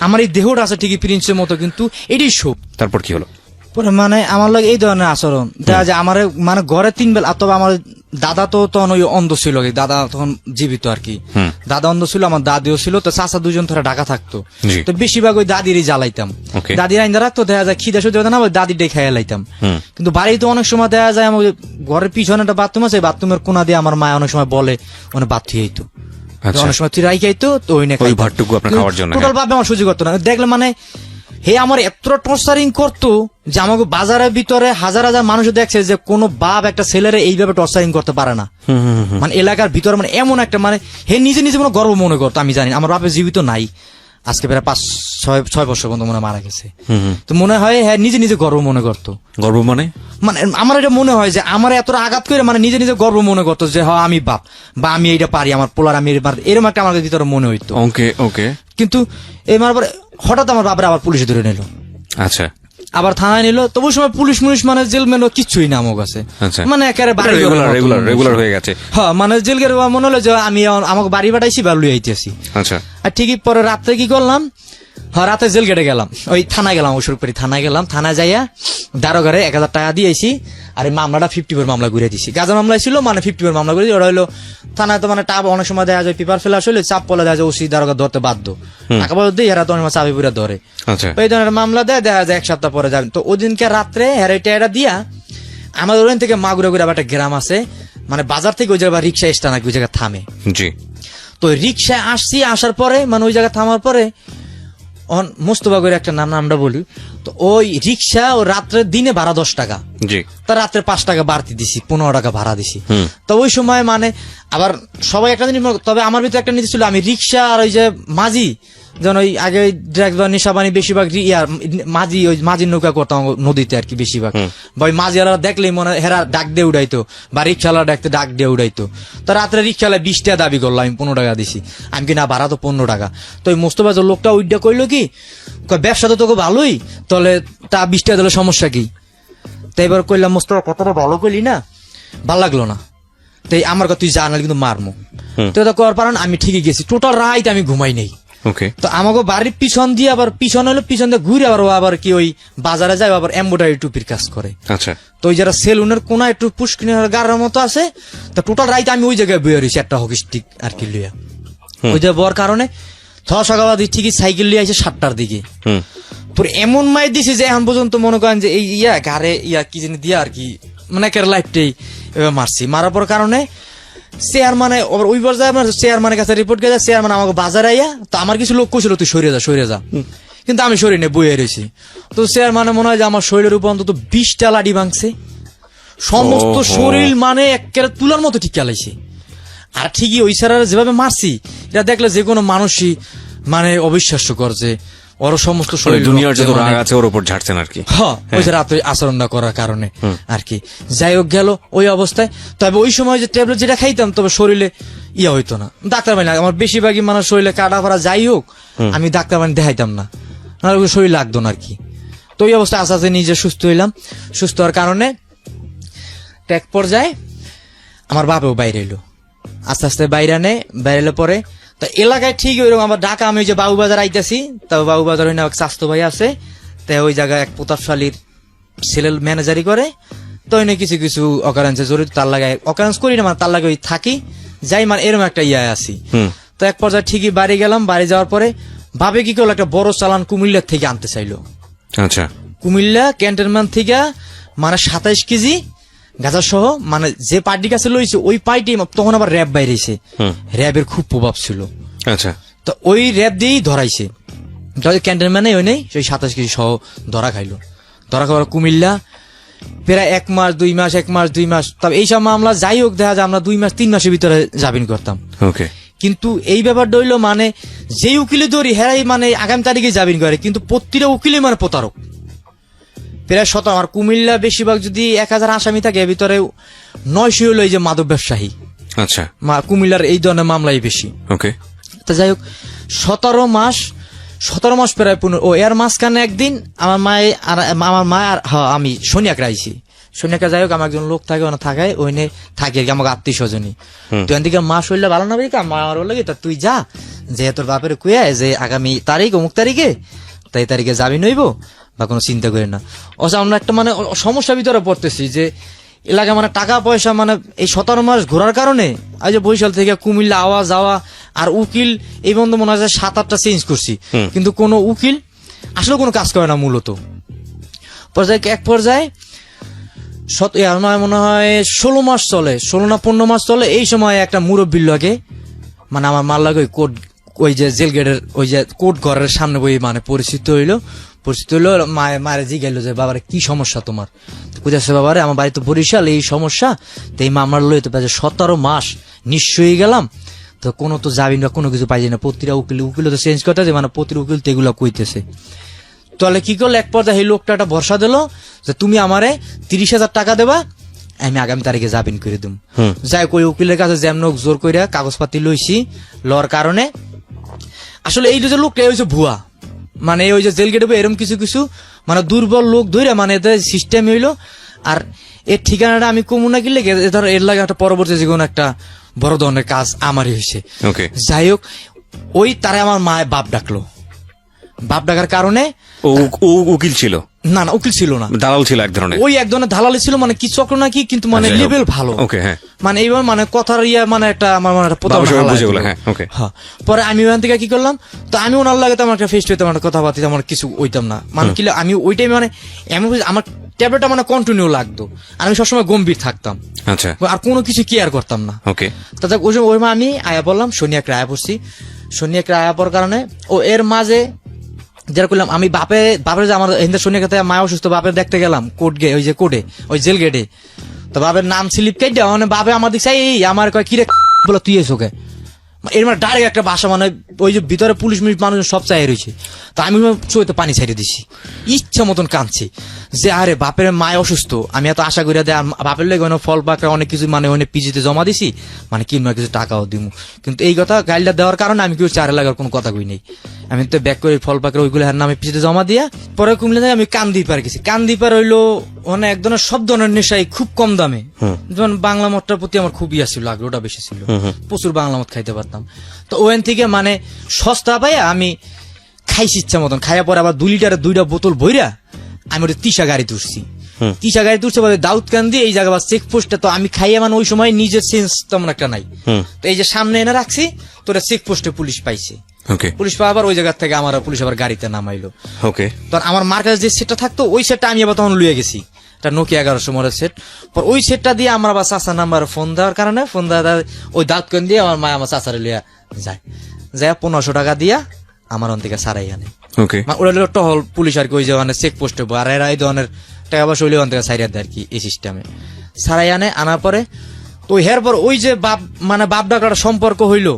আমার এই দেহটা আছে ঠিকই প্রিন্সের মতো, কিন্তু এটাই সব। তারপর কি হলো? পরে মানে আমার লাগে এই ধরনের আচরণ দেখা যায় আমার মানে ঘরে 3 বেলা, তবে আমার দাদা তো তখন ওই অন্ধ ছিল, দাদা তখন জীবিত আর কি, দাদা অন্ধ ছিল, আমার দাদিও ছিল, তো চাচা দুজন ধরে ঢাকা থাকতো, তো বেশিরভাগ ওই দাদিরই জ্বালাইতাম, দাদির আইন রাখতো, দেখা যায় খিদা সুদে না ওই দাদিটাই খেয়ে লাইতাম। কিন্তু বাড়িতে অনেক সময় দেখা যায় আমার ঘরের পিছনে একটা বাথরুম আছে, বাথরুমের কোনা দিয়ে আমার মা অনেক সময় বলে ওখানে বাথ হইতো, অনেক সময় তুই রাই খাইতো, তো ওই ভাতটুকু আপনার খাওয়ার জন্য টোটাল ভাবে আমার সুযোগ করতো না। দেখলে মানে হে আমার এতটা টর্চারিং করতো যে আমাকে বাজারের ভিতরে হাজার হাজার মানুষ দেখছে যে কোনো বাপ একটা ছেলেরে এইভাবে টর্চারিং করতে পারে না। মানে এলাকার ভিতরে মানে এমন একটা মানে হে নিজে নিজে কোনো গর্ব মনে করতো। আমি জানি আমার বাপের জীবিত নাই, আজকে প্রায় 5-6 বছর পর্যন্ত মনে মারা গেছে, তো মনে হয় হ্যাঁ নিজে নিজে গর্ব মনে করতো। গর্ব মানে আমার এটা মনে হয় যে আমার এতটা আঘাত করে মানে নিজে নিজে গর্ব মনে করতো যে হ্যাঁ আমি বাপ বা আমি এইটা পারি, আমার পোলার আমি এরকম একটা আমার ভিতরে মনে হইতো। ওকে। কিন্তু এই মারবার হঠাৎ আমার বাবার আবার পুলিশে ধরে নিল, আচ্ছা, আবার থানায় নিল। তবু সময় পুলিশ মানে জেল মেলো কিছুই না আমার কাছে, মানে একেবারে রেগুলার হয়ে গেছে। হ্যাঁ মানে জেলকে মনে হলো যে আমি আমাকে বাড়ি বাটাইছি বা লুই আইতেছি। আচ্ছা, আর ঠিকই পরে রাত্রে কি করলাম, হ্যাঁ রাতে জেল গেটে গেলাম, ওই থানায় গেলাম, ঐশ্বরপুরি থানায় গেলাম, থানায় যাইয়া দারোগারে 1000 টাকা দিয়েছি, আর এই মামলাটা 50 মামলা ঘুরে দিছি। গাজা মামলা ছিল মানে 50 মামলা ঘুরে, ওরা হলো থানায় তো মানে টাপ অনেক সময় দেখা যায় পেপার ফেলাস হলে চাপ পলে দেখা যায় ওসি দারোগা ধরতে বাধ্য, টাকা পয়সা দিয়ে এরা তো অনেক সময় চাবি পুরা ধরে, এই ধরনের মামলা দেয়, দেখা যায় 1 সপ্তাহ পরে যাবেন। তো ওই দিনকে রাত্রে হেরাইটা দিয়া আমাদের ওখান থেকে মাগুরা গুড়া একটা গ্রাম আছে, মানে বাজার থেকে ওই জায়গায় রিক্সা স্ট্যান্ড নাকি ওই জায়গায় থামে, তো রিক্সায় আসছি, আসার পরে মানে ওই জায়গায় থামার পরে মোস্তফা করে একটা নামটা বলি, তো ওই রিক্সা ও রাত্রে দিনে ভাড়া 10 টাকা, তা রাত্রে 5 টাকা বাড়তি দিছি, 15 টাকা ভাড়া দিছি। তো ওই সময় মানে আবার সবাই একটা জিনিস, তবে আমার ভিতরে একটা নীতি ছিল, আমি রিক্সা আর ওই যে মাঝি যেন ওই আগে ড্রাইভার নেশাবানি বেশিরভাগ মাঝি ওই মাঝির নৌকা করতাম নদীতে আর কি বেশিরভাগ, বা ওই মাঝিরা দেখলেই মনে হেরা ডাক দিয়ে উড়াইতো, বা রিক্সাওয়ালা ডাকতে ডাক দিয়ে উড়াইতো। তো রাত্রে রিক্সাওয়ালা 20 টাকা দাবি করলো, আমি 15 টাকা দিছি, আমি কি না ভাড়া তো 15 টাকা। তো ওই মোস্তফা লোকটা ওইটা কইলো কি ব্যবসা তো তোকে ভালোই, তাহলে তা 20 টাকা দিলে সমস্যা কি। তো এবার কইলাম মোস্তফা কতটা ভালো কইলি না, ভাল লাগলো না, তাই আমার কথা তুই জানালি কিন্তু মারমো। তো এটা করার পারেন আমি ঠিকই গেছি, টোটাল রাইট আমি ঘুমাই নেই। তো আমাকে বাড়ির পিছন দিয়ে আবার পিছন হলো পিছন দিয়ে ঘুরে আবার কি ওই বাজারে যায়, আবার এমব্রয়ডারি টুপির কাজ করে। আচ্ছা, তো ওই যারা সেলুনের কোনা একটু পুষ্কিনের গাড়ার মতো আছে, তো টোটাল রাইট আমি ওই জায়গায় বয়ে রয়েছি একটা হকি স্টিক আর কি লইয়া, ওই জায়গায় বর কারণে সকালবেলা ঠিকই সাইকেল লিয়ে আসে 7টার দিকে, পুরো এমন মাই দিছে যে এখন পর্যন্ত মনে করেন যে এই গাড়ে কি জানি দিয়া আর কি মানে একের লাইফটাই মারছি। মারার পর কারণে চেয়ারম্যানে ওই পর্যায়ে চেয়ারম্যানের কাছে রিপোর্ট গেছে, চেয়ারম্যান আমাকে বাজারে আইয়া, তো আমার কিছু লোক কইছিল তুই সরে যা, কিন্তু আমি সরে নেই বইয়ে রয়েছি। তো চেয়ারম্যানে মনে হয় যে আমার শরীরের উপর অন্তত 20টা লাঠি ভাঙছে, সমস্ত শরীর মানে একেবারে তুলার মতো ঠিক চালাইছে। আর ঠিকই ওই স্যারেরা যেভাবে মারছি এটা দেখলে যে কোনো মানুষই মানে অবিশ্বাস্য করছে, ওর সমস্ত শরীর দুনিয়ার যত রাগ আছে ওর উপর ঝাড়ছেন আর কি, হ্যাঁ ওই যে রাতে আচরণটা করার কারণে আর কি। যাই হোক গেল ওই অবস্থায়, তবে ওই সময় যে ট্যাবলেট যেটা খাইতাম তবে শরীরে হইতো না, ডাক্তার বানি আমার বেশিরভাগই মানুষ শরীরে কাটা ফাড়া যাই হোক আমি ডাক্তার বানি দেখাইতাম না, শরীর লাগতো না আর কি। তো ওই অবস্থায় আস্তে আস্তে নিজে সুস্থ হইলাম, সুস্থ হওয়ার কারণে এক পর্যায়ে আমার বাপেও বাইরে এলো, আস্তে আস্তে বাইরে এলে পরে তো এলাকায় ঠিক ওইরকম আমার ঢাকা আমি ওই যে বাবুবাজার আইতেছি, তবে বাবুবাজার ওই না স্বাস্থ্য ভাই আছে, তাই ওই জায়গায় এক প্রতাপশালীর ছেলের ম্যানেজারি করে, তো ওই কিছু কিছু অকারেন্সে জড়িত, তার লাগায় অকারেন্স করি না মানে তার লাগে ওই থাকি যাই মানে এরকম একটা আছি। তো এক পর্যায়ে ঠিকই বাড়ি গেলাম, বাড়ি যাওয়ার পরে ভাবে কি করলো একটা বড় চালান কুমিল্লার থেকে আনতে চাইলো। আচ্ছা, কুমিল্লা ক্যান্টনমেন্ট থেকে মানে 27 কেজি গাঁজা সহ, মানে যে পার্টির কাছে লইছে ওই পার্টি তখন আবার র্যাব বাইরেছে, র্যাবের খুব প্রভাব ছিল আচ্ছা, তো ওই র্যাব দিয়েই ধরাইছে, ক্যান্টনম্যানে ওই নেই সেই 27 কেজি সহ ধরা খাইলো। ধরা খাওয়ার কুমিল্লা প্রায় 1 মাস 2 মাস 1 মাস 2 মাস, তবে এইসব মামলা যাই হোক দেখা যায় আমরা 2 মাস 3 মাসের ভিতরে জামিন করতাম। ওকে। কিন্তু এই ব্যাপারটা হইলো মানে যেই উকিলে ধরি হেরাই মানে আগামী তারিখে জামিন করে, কিন্তু প্রতিটা উকিলে মানে প্রতারক। প্রায় আর কুমিল্লা বেশিরভাগ যদি 1000 আসামি থাকে এর ভিতরে 900 হলো এই যে মাদক ব্যবসায়ী। আচ্ছা, কুমিল্লার এই ধরনের মামলাই বেশি। ওকে। তো যাই হোক 17 মাস প্রায় এর মাঝখানে একদিন আমার মা আর আমি সোনিয়াকে আইছি। সোনিয়াকে যাই হোক আমার একজন লোক থাকে ওখানে থাকায় ওইনে থাকে আর কি, আমাকে আত্মীয় স্বজনই। তুই দিকে মা শরীরটা ভালো না বুঝি, মা আমার বললো কি তা তুই যা, যে তোর বাপের কুয়া যে আগামী তারিখ অমুক তারিখে তাই তারিখে যাবি নইব বা কোনো চিন্তা করি না। অবশ্য আমরা একটা মানে সমস্যার ভিতরে পড়তেছি যে এলাকা মানে টাকা পয়সা মানে এই 17 মাস ঘোরার কারণে আজ যে বরিশাল থেকে কুমিল্লা আওয়া যাওয়া, আর উকিল এই বন্ধু মনে হয় 7-8টা চেঞ্জ করছি, কিন্তু কোনো উকিল আসলে কোনো কাজ করে না মূলত। এক পর্যায়ে আমার মনে হয় 16 মাস চলে, 16 না 15 মাস চলে, এই সময় একটা মুরব্বীর লাগে মানে আমার মার লাগে ওই যে জেল গেটের ওই যে কোর্ট ঘরের সামনে বই মানে পরিচিত হইলো মায়ের জিগাইলো যে বাবারে কি সমস্যা তোমার, বুঝাচ্ছে বাবারে আমার বাড়ি তো বরিশাল, এই সমস্যা, তো এই মামলার লই তো 17 মাস নিশ্চয়ই গেলাম, তো কোনো তো জামিন বা কোনো কিছু পাইছি না, প্রতিটা উকিল তো চেঞ্জ করতেছে, মানে প্রতিটা উকিল তো এগুলো কইতেছে। তাহলে কি করলো, এক পর্যায়ে এই লোকটা একটা ভরসা দিল যে তুমি আমারে 30,000 টাকা দেবা, আমি আগামী তারিখে জামিন করে দিম। যাই ওই উকিলের কাছে যেমন জোর করে কাগজপাতি লইছি, লওয়ার কারণে আসলে এই যে লোকটা হয়েছে ভুয়া, মানে ওই যে জেল গেটে এরকম কিছু কিছু মানে দুর্বল লোক ধরে মানে এদের সিস্টেম হইলো। আর এর ঠিকানাটা আমি কমু না কিনলে ধর এর লাগে একটা পরবর্তী যে কোনো একটা বড় ধরনের কাজ আমারই হয়েছে। যাই হোক ওই তারা আমার মায়ের বাপ ডাকলো, বাপ ডাকার কারণে উকিল ছিল না, উকিল ছিল না, দালাল ছিল এক ধরনের, ওই এক ধরনের দালালি ছিল, মানে কি চক্র নাকি, কিন্তু মানে লেভেল ভালো, মানে এইবার মানে কথার মানে একটা আমার মানে পরে আমি ওখান থেকে কি করলাম, তো আমি ওনার লাগে তো আমার একটা ফেস হইতাম, একটা কথাবার্তা আমার কিছু হইতাম না, মানে কি আমি ওই টাইমে মানে এমন আমার ট্যাবলেটটা মানে কন্টিনিউ লাগতো, আমি সবসময় গম্ভীর থাকতাম, আর কোনো কিছু কেয়ার করতাম না। তাতে ওই আমি আয়া বললাম সোনিয়াকে আয়া পড়ছি, সোনিয়াকে আয়া পড়ার কারণে ও এর মাঝে যারা করলাম আমি বাপের যে আমার হিন্দু সোনিয়া থেকে মা অসুস্থ, বাপের দেখতে গেলাম কোর্টে ওই যে কোর্টে ওই জেল গেটে, তো বাপের নাম স্লিপ কেটে মানে বাপে আমার দিকে আমার কয় কিরে বলে তুই এসোকে, এর মানে ডাইরেক্ট একটা ভাষা, মানে ওই যে ভিতরে পুলিশ মানুষ সব চাই রয়েছে, তো আমি চোখে পানি ছাড়িয়ে দিছি, ইচ্ছা মতন কাঁদছি যে আরে বাপের মায় অসুস্থ, আমি এত আশা করি দেয় বাপের লেগে ফল পাকড়া অনেক কিছু মানে অনেক পিজিতে জমা দিছি, মানে কিংবা কিছু টাকাও দিব, কিন্তু এই কথা গাইলটা দেওয়ার কারণে আমি কেউ চারে লাগার কোনো কথা কই নেই, আমি তো ব্যাক করে ফল পাকড়া ওইগুলো নামে পিজিতে জমা দিয়া পরে কুমিল্লা থেকে আমি কান্দিপার গেছি। কান্দিপার হইলো মানে এক ধরনের সব ধরনের নেশাই খুব কম দামে, যেমন বাংলা মদটার প্রতি আমার খুবই আসছিল, আগ্রহটা বেশি ছিল, প্রচুর বাংলা মদ খাইতে পারতাম, তো ওখান থেকে মানে সস্তা পাই আমি খাইছি ইচ্ছা মতন, খাইয়া পরে আবার 2 লিটারের 2টা বোতল বইরা আমি ওটা তিসা গাড়ি তুলছি, তিসা গাড়ি তুলছে দাউদকান্দি এই জায়গা বা চেকপোস্টে, তো আমি খাইয়া মানে ওই সময় নিজের সেন্স তেমন একটা নাই, তো এই যে সামনে এনে রাখছি তো ওটা চেকপোস্টে পুলিশ পাইছে, পুলিশ পাওয়ার আবার ওই জায়গা থেকে আমার পুলিশ আবার গাড়িতে নামাইলো, তো আমার মার কাছে যে সেটটা থাকতো ওই সেটটা আমি আবার তখন লুয়ে গেছি, নোকিয়া 1100 মডেল সেট, পর ওই সেটটা দিয়ে আমার আবার চাচার নাম্বার ফোন দেওয়ার কারণে ফোন দেওয়া ওই দাউদকান্দি দিয়ে আমার মা আমার চাচারে লিয়া যায় 1500 টাকা দিয়া আমার ওখান থেকে সারাই আনে, ওরা টহল পুলিশ আর কি ওই যে চেক পোস্টে, আর এরা এই ধরনের টাকা পয়সা ওখান থেকে সারিয়া দেয় আর কি, এই সিস্টেমে সারাই আনে। আনার পরে তো হের পর ওই যে বাপ ডাকার সম্পর্ক হইলো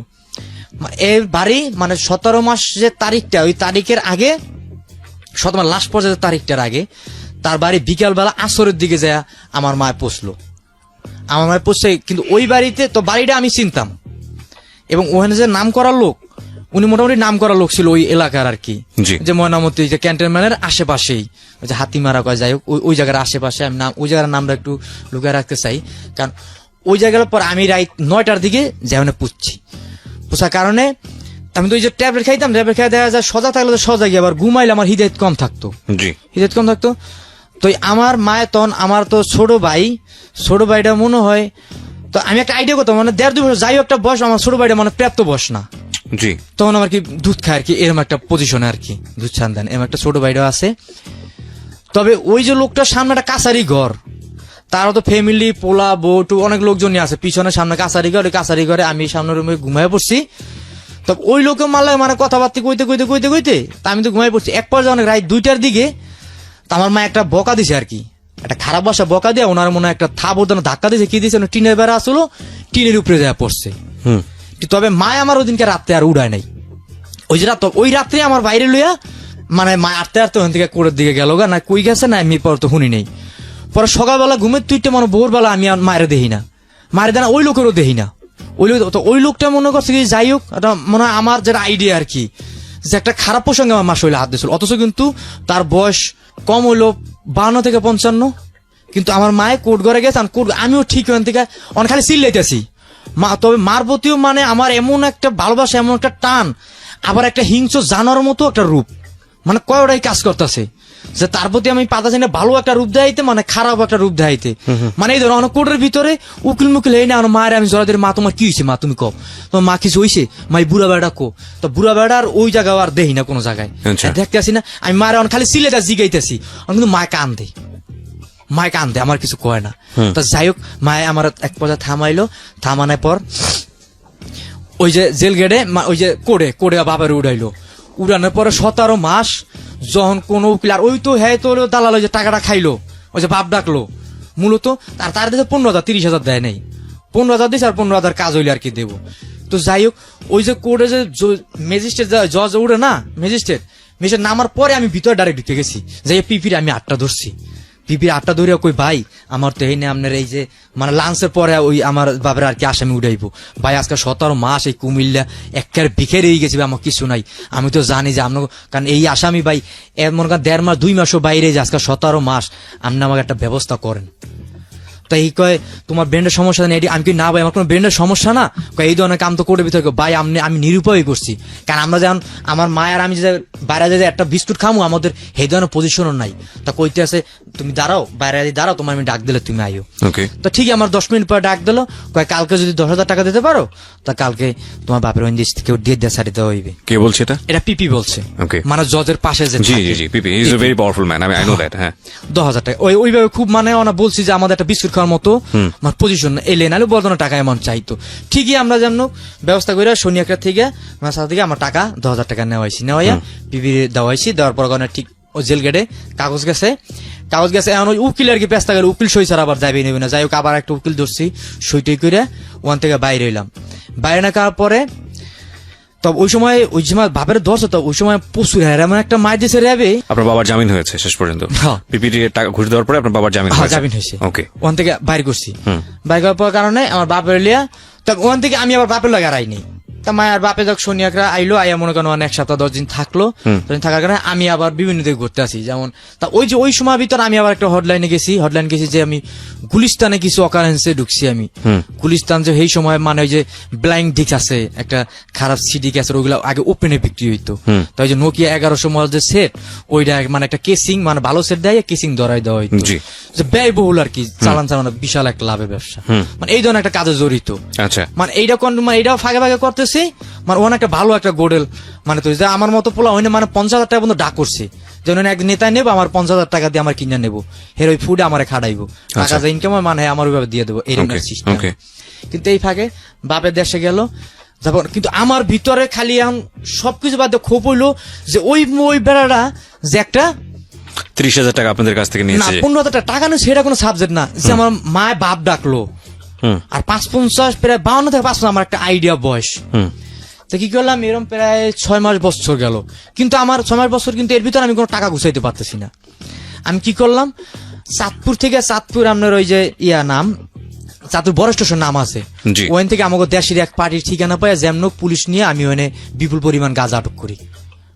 এর বাড়ি মানে 17 মাস যে তারিখটা, ওই তারিখের আগে 17 মাস লাস্ট পর্যায়ে তারিখটার আগে তার বাড়ি বিকালবেলা আসরের দিকে যায় আমার মায় পৌঁছলো, আমার মায় পৌঁছে, কিন্তু ওই বাড়িতে তো বাড়িটা আমি চিনতাম, এবং ওখানে যে নাম করার লোক উনি মোটামুটি নাম করা লোক ছিল ওই এলাকার আর কি, যে ময়নামতি যে ক্যান্টনম্যানের আশেপাশেই যে হাতিমারা কয়, যাই হোক ওই জায়গার আশেপাশে আমি ওই জায়গার নামটা একটু লুকিয়ে রাখতে চাই, কারণ ওই জায়গার পর আমি রাত 9টার দিকে যেমন পুষার কারণে আমি তো ওই যে ট্যাবলেট খাইতাম, ট্যাবলেট খাই দেখা যায় সজা থাকলে তো সজা গিয়ে আবার ঘুমাইলে আমার হৃদয় কম থাকতো, তো আমার মায়ের তখন আমার তো ছোট ভাইটা মনে হয়, তো আমি একটা আইডিয়া করতাম মানে 1.5-2 বছর যাই একটা বয়স, আমার ছোট ভাইটা মানে প্রাপ্ত বয়স না, তখন আমার কি দুধ খায় আর কি, এরকম একটা পজিশনে আর কি দুধ ছান দেন, এরকম একটা ছোট ভাইটা আছে। তবে ওই যে লোকটার সামনে একটা কাছারি ঘর, তারও তো ফ্যামিলি পোলা বউ অনেক লোকজনই আছে, পিছনে সামনে কাছারি ঘর, ওই কাছারি ঘরে আমি সামনে রুমে ঘুমায় পড়ছি, তো ওই লোকে মারলে মানে কথাবার্তা কইতে কইতে কইতে কইতে তা আমি তো ঘুমাই পড়ছি। এক পর্যায়ে অনেক রাত 2টার দিকে তা আমার মা একটা বকা দিছে আর কি, একটা খারাপ ভাষা বকা দিয়ে ওনার মনে হয় একটা থাবদানো ধাক্কা দিয়েছে, কি দিয়েছে টিনের বেড়া আসলো, টিনের উপরে যায় পড়ছে। তবে মা আমার ওদিনকে রাত্রে আর উড়ায় নাই। ওই যে ওই রাত্রে আমার বাইরে লইয়া মানে মা আটতে আটতে ওখান থেকে কোরের দিকে গেল গা, না কই গেছে না আমি পরে তো শুনি নেই। পরে সকালবেলা ঘুমের তুইতে মানে ভোরবেলা আমি আর মায়ের দেখি না, মায়ের দেনা ওই লোকেরও দেখি না। ওই লোক তো ওই লোকটা মনে করছে কি যাই হোক এটা মনে হয় আমার যেটা আইডিয়া আর কি, যে একটা খারাপ প্রসঙ্গে আমার মা শরীরে হাত দিয়েছিল, অথচ কিন্তু তার বয়স কম হইলো 52 থেকে 55। কিন্তু আমার মায়ে কোর্ট ঘরে গেছে, আমিও ঠিক ওখান থেকে অনেক খালি চিল্লাইতেছি মা। তবে মার প্রতিও মানে আমার এমন একটা ভালোবাসা, এমন একটা টান, আবার একটা হিংস্র জানোয়ার মতো একটা রূপ, মানে কয়টাই কাজ করতেছে যে তার প্রতি আমি পাতাছি না ভালো একটা রূপ দেখাইতে, মানে খারাপ একটা রূপ দেখাইতে। মানে এই ধরো অনেক কোর্টের ভিতরে উকিল মুকিল হয়ে না আমার মায়ের আমি জড়া দিয়ে, মা তোমার কি হয়েছে, মা তুমি কও, তোমার মা কিছু হয়েছে, মা এই বুড়া বেড়া কো। তো বুড়া বেড়ার ওই জায়গায় আর দেখি না কোনো জায়গায়, দেখতে আসি না আমি মায়ের অনেক খালি সিলেটা জিগাইতেছি, কিন্তু মায় কান দেয়, মায় কান দেয়, আমার কিছু কয় না। তা যাই হোক মায় আমার এক পর্যায়ে থামাইলো, থামানোর পর ওই যে জেল গেটে ওই যে কোড়ে বাবার উড়াইলো, উড়ানোর পরে 17 মাস যখন কোন উকিল আর ওই তো হ্যাঁ তো দালাল ওই যে টাকাটা খাইলো, ওই যে বাপ ডাকলো মূলত তার দিতে 15,000 30,000 দেয় নেই, 15,000 দিস আর 15,000 কাজ হইলে আর কি দেবো। তো যাই হোক ওই যে কোর্টে যে ম্যাজিস্ট্রেট জজ উড়ে না, ম্যাজিস্ট্রেট নামার পরে আমি ভিতরে ডাইরেক্ট ঢুকে গেছি, যাই পিপির আমি 8টা ধরছি, পিপির 8টা ধরে কই ভাই আমার তো এই আপনার এই যে মানে লাঞ্চের পরে ওই আমার বাবার আর কি আসামি উঠাইবো ভাই, আজকে 17 মাস এই কুমিল্লা একের বিখে রয়ে গেছি, আমার কিছু নাই। আমি তো জানি যে আপনার কারণ এই আসামি ভাই মনে করেন 1.5 মাস 2 মাসও বাইরে যে আজকে 17 মাস আপনি আমাকে একটা ব্যবস্থা করেন। তাই কয় তোমার ব্রেন্ডের সমস্যা নেই, আমি কি না ভাই আমার কোনো ব্রেন্ডের সমস্যা না, এই ধরনের কাম তো করে ভিতরে ভাই আমি নিরুপায় করছি, কারণ আমরা যেমন আমার মায়ের আমি যে বাইরে যে একটা বিস্কুট খামু আমাদের এই ধরনের পজিশনও নাই। তা কইতে আছে তুমি দাঁড়াও বাইরে দাঁড়াও, তোমার আমি ডাক দিলে তুমি আইও। তো ঠিক আমার 10 মিনিট পরে ডাক দিলো, কয় কালকে যদি 10,000 টাকা দিতে পারো তা কালকে তোমার বাপের ওই দেশ থেকে দিয়ে দেওয়া সারিতে হইবে। কে বলছে এটা পিপি বলছে, মানে জজের পাশে যে PP is a very powerful man, I know that. হ্যাঁ 10,000 টাকা ওইভাবে খুব মানে ওনা বলছি যে আমাদের একটা বিস্কুট খাওয়ার মতো আমার পজিশন এলে নাহলে বলতো না টাকা এমন চাইতো। ঠিকই আমরা যেমন ব্যবস্থা করে শনিয়াকড়া থেকে আমার সাথে থেকে আমার টাকা 10,000 টাকা নেওয়াইছি, নেওয়াইয়া পিপি দেওয়াইছি, দেওয়ার পর ঠিক ও জেল গেটে কাগজ গেছে এখন ওই উকিল আর কি ব্যস্ত গেল, উকিল সই ছাড়া আবার যাবে নেবে না। যাই হোক আবার একটা উকিল ধরছি, সইটই করে ওখান থেকে বাইরে এলাম। বাইরে না খাওয়ার পরে তবে ওই সময় বাপের ধরছে, তো ওই সময় প্রচুর এমন একটা মাই দিয়েছে র্যাবে। আপনার বাবার জামিন হয়েছে শেষ পর্যন্ত? পিপিটি টাকা ঘুরে দেওয়ার পরে আপনার বাবার জামিন হয়েছে। ওকে ওখান থেকে বাইর করছি, বাইর করার পর কারণে আমার বাপের লিয়া ওখান থেকে আমি আবার বাপের লাগে আইনি। তা মায়ের বাপে যখন শনিয়াকরা আইলো, আইয়া মনে করেন 1 সপ্তাহ 10 দিন থাকলো, থাকার কারণে আমি আবার বিভিন্ন দিকে ঘুরতে আসি। যেমন তা ওই যে ওই সময় ভিতর আমি আবার একটা হটলাইন গেছি যে আমি গুলিস্তানে কিছু অকারেন্সে ঢুকছি। আমি গুলিস্তান যে এই সময় মানে ওই যে ব্লাইন্ড ডিস্ক আছে একটা খারাপ সিডি আছে, ওইগুলো আগে ওপেনে বিক্রি হইতো। তাই যে নোকিয়া 1100 মডেল যে সেট, ওইটা মানে একটা কেসিং মানে ভালো সেট দেয় কেসিং ধরাই দেওয়া হইতো, যে ব্যয়বহুল আর কি, চালান বিশাল একটা লাভের ব্যবসা, মানে এই ধরনের একটা কাজে জড়িত। আচ্ছা মানে এইটাও ফাঁকে ফাঁকে করতেছে, মানে ওখানে একটা ভালো একটা গোডেল মানে তো আমার মতো পোলা হইনে মানে 50,000 টাকা পর্যন্ত ডাক করছে, যেন একদিন নেতায় নেবো আমার 50,000 টাকা দিয়ে আমার কিনে নেবো, হের ওই ফুডে আমার খাড়াইবো, টাকা যে ইনকাম মানে আমার ওইভাবে দিয়ে দেবো, এই সিস্টেম। কিন্তু এই ফাঁকে বাপের দেশে গেল, কিন্তু আমার ভিতরে খালি এখন সবকিছু বাদ ক্ষোভ হইলো যে ওই বেড়াটা যে একটা 30,000 টাকা আপনাদের কাছ থেকে নিয়েছে, 15,000 টাকা নেই সেটা কোনো সাবজেক্ট না, যে আমার মায় বাপ ডাকলো আর 550 প্রায় 52 থেকে 55 আমার একটা আইডিয়া বয়স। তো কি করলাম এরকম প্রায় 6 মাস বছর গেল, কিন্তু আমার 6 মাস বছর কিন্তু এর ভিতরে আমি কোনো টাকা গুছাইতে পারতেছি না। আমি কি করলাম চাঁদপুর আপনার ওই যে নাম চাঁদপুর বড় স্টেশন নাম আছে, ওখান থেকে আমাকে দেশের এক পার্টির ঠিকানা পাই, যেমন পুলিশ নিয়ে আমি ওখানে বিপুল পরিমাণ গাঁজা আটক করি।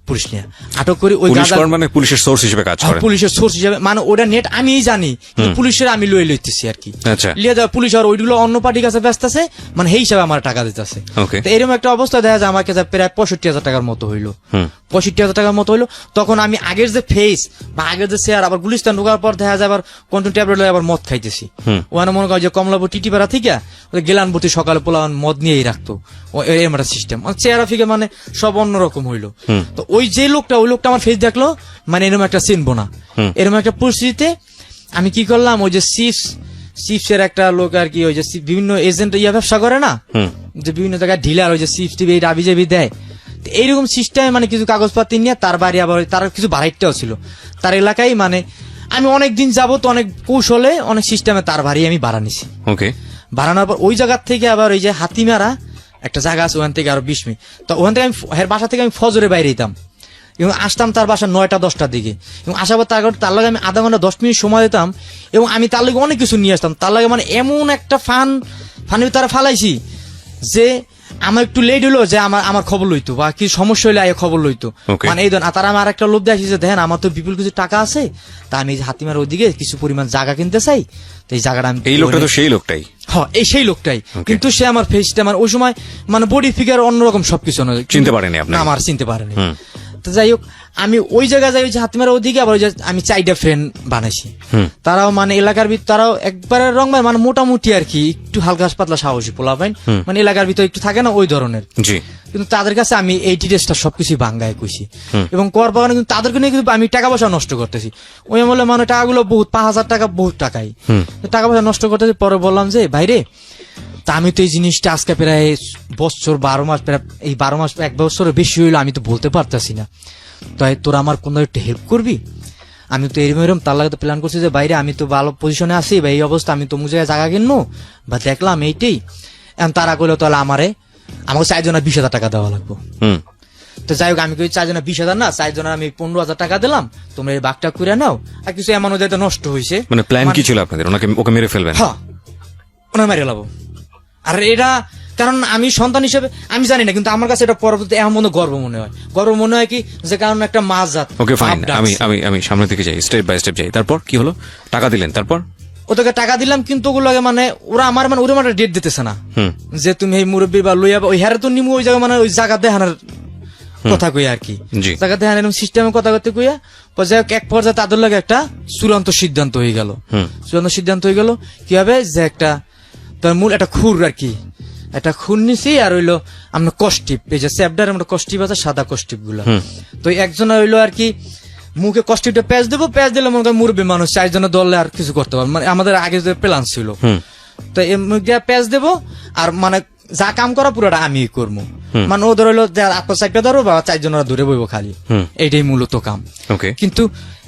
পুলিশ নিয়ে আটক করি, ওই মানে পুলিশের সোর্স হিসেবে কাজ করে, পুলিশের সোর্স হিসেবে মানে ওটা নেট আমি জানি, পুলিশের আমি লইতেছি আর কি, লিয়ে যাওয়া পুলিশ আর ওইগুলো অন্য পার্টির কাছে ব্যস্ত আছে, মানে সেই হিসাবে আমার টাকা দিতেছে। তো এরকম একটা অবস্থা দেখা যায় আমাকে প্রায় 65,000 টাকার মতো হইলো, 65,000 টাকার মতো হইলো। তখন আমি আগের যে ফেস বা আগের যে চেয়ার আবার গুলিস্তান ঢোকার পর দেখা যায় আবার কন্টিনিউ ট্যাবলেট লয়ে আবার মদ খাইতেছি। ওখানে মনে করি যে কমলাপুর টিটিপাড়া থেকে গেলানবতী সকালে পোলাওয়ান মদ নিয়েই রাখতো, এরকম একটা সিস্টেম, চেয়ারা ফিকে মানে সব অন্যরকম হইলো। তো ওই যে লোকটা আমার ফেস দেখলো, মানে এরকম একটা চিনবো না, এরকম একটা পরিস্থিতিতে আমি কি করলাম, ওই যে চিপসের একটা লোক আর কি ওই যে বিভিন্ন এজেন্ট ইয়া ব্যবসা করে না, যে বিভিন্ন জায়গায় ডিলার ওই যে চিপস টিভি রাবি জাবি দেয়, তো এইরকম সিস্টেমে মানে কিছু কাগজপাতি নিয়ে তার বাড়ি, আবার তার কিছু বাড়িটাও ছিল তার এলাকায়, মানে আমি অনেক দিন যাবত অনেক কৌশলে অনেক সিস্টেমে তার বাড়ি আমি ভাড়া নিছি। ওকে, বাড়ানোর পর ওই জায়গার থেকে আবার ওই যে হাতিমারা একটা জায়গা আছে, ওখান থেকে আরো 20 মিনিট, তো ওখান থেকে আমি হের বাসা থেকে আমি ফজরে বাইরে যেতাম এবং আসতাম তার বাসা 9টা-10টার দিকে, এবং আসার পর তার লগে আমি আধা ঘন্টা 10 মিনিট সময় দিতাম, এবং আমি তার লগে অনেক কিছু নিয়ে আসতাম। তার লগে মানে এমন একটা ফানি তারা ফালাইছি যে আমার একটু লেট হলো যে আমার খবর লইতো, বা কি সমস্যা হলে আয় খবর লইতো, মানে এই ধরনের। তারা আমার একটা লোভ দেখি যে দেখেন আমার তো বিপুল কিছু টাকা আছে, তা আমি হাতিমার ওইদিকে কিছু পরিমাণ জায়গা কিনতে চাই, তো এই জায়গাটা আমি, এই লোকটা তো সেই লোকটাই, হ্যাঁ এই সেই লোকটাই, কিন্তু সে আমার ফেসটা মানে ওই সময় মানে বডি ফিগার অন্যরকম সবকিছু চিনতে পারেনি আপনি? আমার চিনতে পারেনি। তো যাই হোক, আমি ওই জায়গায় যাই, ওই যে হাতিমারা ওদিকে, আবার ওই যে আমি 4টা ফ্রেন্ড বানাইছি, তারাও মানে এলাকার ভিতর, তারাও একবারে রং মানে মোটামুটি আর কি একটু হালকা পাতলা সাহসী পোলা পাইন, মানে এলাকার ভিতর একটু থাকে না ওই ধরনের। কিন্তু তাদের কাছে আমি এই ডিটেলসটা সবকিছু বাঙ্গায় কইছি, এবং কর বাগানে কিন্তু তাদেরকে নিয়ে কিন্তু আমি টাকা পয়সা নষ্ট করতেছি। ওই আমলে মানে টাকাগুলো বহুত 5,000 টাকা, বহুত টাকাই টাকা পয়সা নষ্ট করতেছি। পরে বললাম যে ভাইরে, তা আমি তো এই জিনিসটা আজকে প্রায় বছর 12 মাস, প্রায় এই 12 মাস 1 বছরের বেশি হইলো, আমি তো বলতে পারতাছি না, তাই তোরা আমার কোনো একটু হেল্প করবি? আমি তো এরম তার লাগে তো প্ল্যান করছি যে বাইরে আমি তো ভালো পজিশনে আছি, বা এই অবস্থা আমি তো মুজে জায়গা কিনবো বা দেখলাম এইটাই, এখন তারা কইলো তাহলে আমাকে 4জনের 20,000 টাকা দেওয়া লাগবে। তো যাই হোক, আমি কই 4জনের 20,000 না, 4জনের আমি 15,000 টাকা দিলাম, তোমরা এই বাঘটা করে নাও, আর কিছু এমন যাতে নষ্ট হয়েছে। মানে প্ল্যান কি ছিল আপনাদের? ওকে মেরে ফেলবেন? হ্যাঁ, ওনার মেরে লাবো। আর এটা কারণ আমি সন্তান হিসেবে আমি জানি না, কিন্তু আমার কাছে এটা পরবর্তী এমন মনে গর্ব মনে হয় কি, যে কারণ একটা মাছ জাত। ওকে ফাইন, আমি সামনের দিকে যাই, স্টেপ বাই স্টেপ যাই। তারপর কি হলো? টাকা দিলেন, তারপর? ওদেরকে টাকা দিলাম, কিন্তু ওগুলোকে মানে ওরা আমার মানে ওরা মানে ডেট দিতেছে না, যে তুমি এই মুরব্বী বা লইয়া ওই হারে তো নিমু ওই জায়গা, মানে ওই জায়গা দেখানোর কথা কই আর কি, জায়গা দেখানোর সিস্টেমে কথা করতে কইয়া পর্যায়ে এক পর্যায়ে তাদের লাগে একটা চূড়ান্ত সিদ্ধান্ত হয়ে গেল। কি হবে যে একটা তার মূল একটা খুর আর কি, একটা খুন নিছি, আর হইলো আমরা কষ্টিপ, এই যে স্যাপডার আমরা কষ্টিপ আছে, সাদা কষ্টিপ গুলা, তো একজন হইলো আর কি মুখে কষ্টিপটা প্যাচ দেবো, প্যাচ দিলে মনে করেন মুরব্বী মানুষ 4জনের দলে আর কিছু করতে পারবে, মানে আমাদের আগে যে প্ল্যান ছিল, তো মুখ দিয়ে প্যাচ দেবো, আর মানে যা কাম করা পুরোটা আমি করবো, মানে ও ধরো আত্মসাইডটা ধরো বা 4জনের দূরে বইবো খালি, এইটাই মূলত কাম। কিন্তু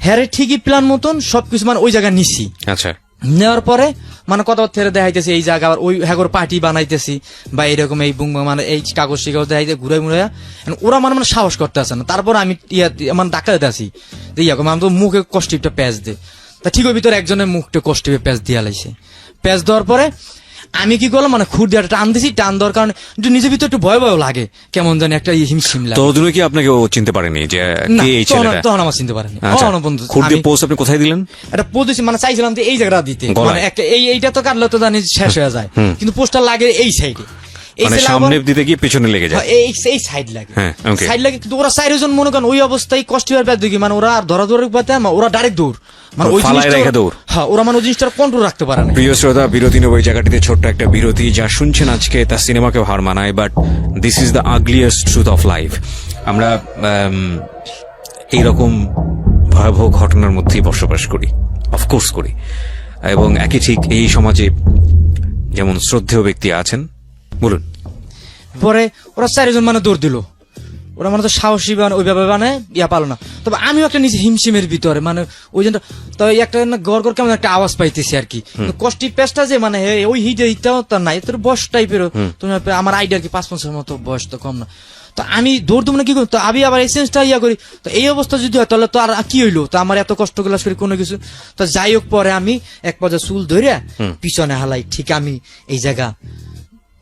হ্যাঁ ঠিকই প্ল্যান মতন সবকিছু মানে ওই জায়গায় নিছি। আচ্ছা, নেওয়ার পরে মানে কথা দেখাইতেছি এই জায়গা, ওই হ্যাগর পার্টি বানাইতেছি, বা এরকম এই মানে এই কাগজ শিকাগজ দেখাইতে ঘুরে ঘুরে, ওরা মানে মানে সাহস করতে আসে না। তারপর আমি মানে ধাক্কা দিতে আসি যে আমি তো মুখে কষ্টিপটা প্যাচ দে, তা ঠিক ওই ভিতরে একজনের মুখটা কষ্টিপে প্যাচ দিয়া লাইছে। প্যাচ দেওয়ার পরে আমি কি করলাম, মানে খুর দিয়ে টান দিছি, টান দেওয়ার কারণে নিজের ভিতরে একটু ভয় লাগে, কেমন জানি একটা হিমশিম লাগে। তো কি আপনাকে ও চিনতে পারেনি যে এই ছেলেটা? তখন আমার চিনতে পারেনি। খুর দিয়ে পোস্ট আপনি কোথায় দিলেন? এটা পোস্ট মানে চাইছিলাম যে এই জায়গাটা দিতে, মানে একটা এইটা তো কাটলে তো জানি শেষ হয়ে যায়, কিন্তু পোস্টার লাগে এই সাইডে, মানে সামনে দিতে গিয়ে পেছনে লেগে যায়, এই সাইড লাগে, সাইড লাগে। কিন্তু ওরা 4জন মনে করেন ওই অবস্থায় কষ্ট হওয়ার ব্যাপার দেখি, মানে ওরা আর ধরাধরি পাতে, ওরা ডাইরেক্ট দৌড়, মানে ওই জিনিসটা দৌড়, হ্যাঁ ওরা মানে ওই জিনিসটা কন্ট্রোল রাখতে পারে না। প্রিয় শ্রোতা, বিরতি নেব এই জায়গাটিতে, ছোট্ট একটা বিরতি। যা শুনছেন আজকে তা সিনেমাকেও হার মানায়, but this is the ugliest truth of life. আমরা এইরকম ভয়াবহ ঘটনার মধ্যেই বসবাস করি, অফকোর্স করি, এবং একই ঠিক এই সমাজে যেমন শ্রদ্ধেয় ব্যক্তি আছেন। বলুন। পরে ওরা 4জন মানে দৌড় দিল, ওরা মানে তো সাহসী ওইভাবে মানে ইয়া পালো না। তবে আমিও একটা নিজে হিমশিমের ভিতরে, মানে ওই জন্য তো একটা গড় কেমন একটা আওয়াজ পাইতেছি আর কি। কষ্টি পেস্টটা যে মানে ওই হিটাও তো নাই, তোর বয়স টাইপেরও, তুমি আমার আইডিয়া কি 5 বছরের মতো বয়স, তো কম না। তো আমি দৌড় দেবো না কি করি, তো আমি আবার এসেন্সটা ইয়া করি, তো এই অবস্থা যদি হয় তাহলে তো আর কি হইলো, তো আমার এত কষ্ট গুলা করি কোনো কিছু। তো যাই হোক, পরে আমি এক পর্যায়ে চুল ধরে পিছনে হালাই, ঠিক আমি এই জায়গা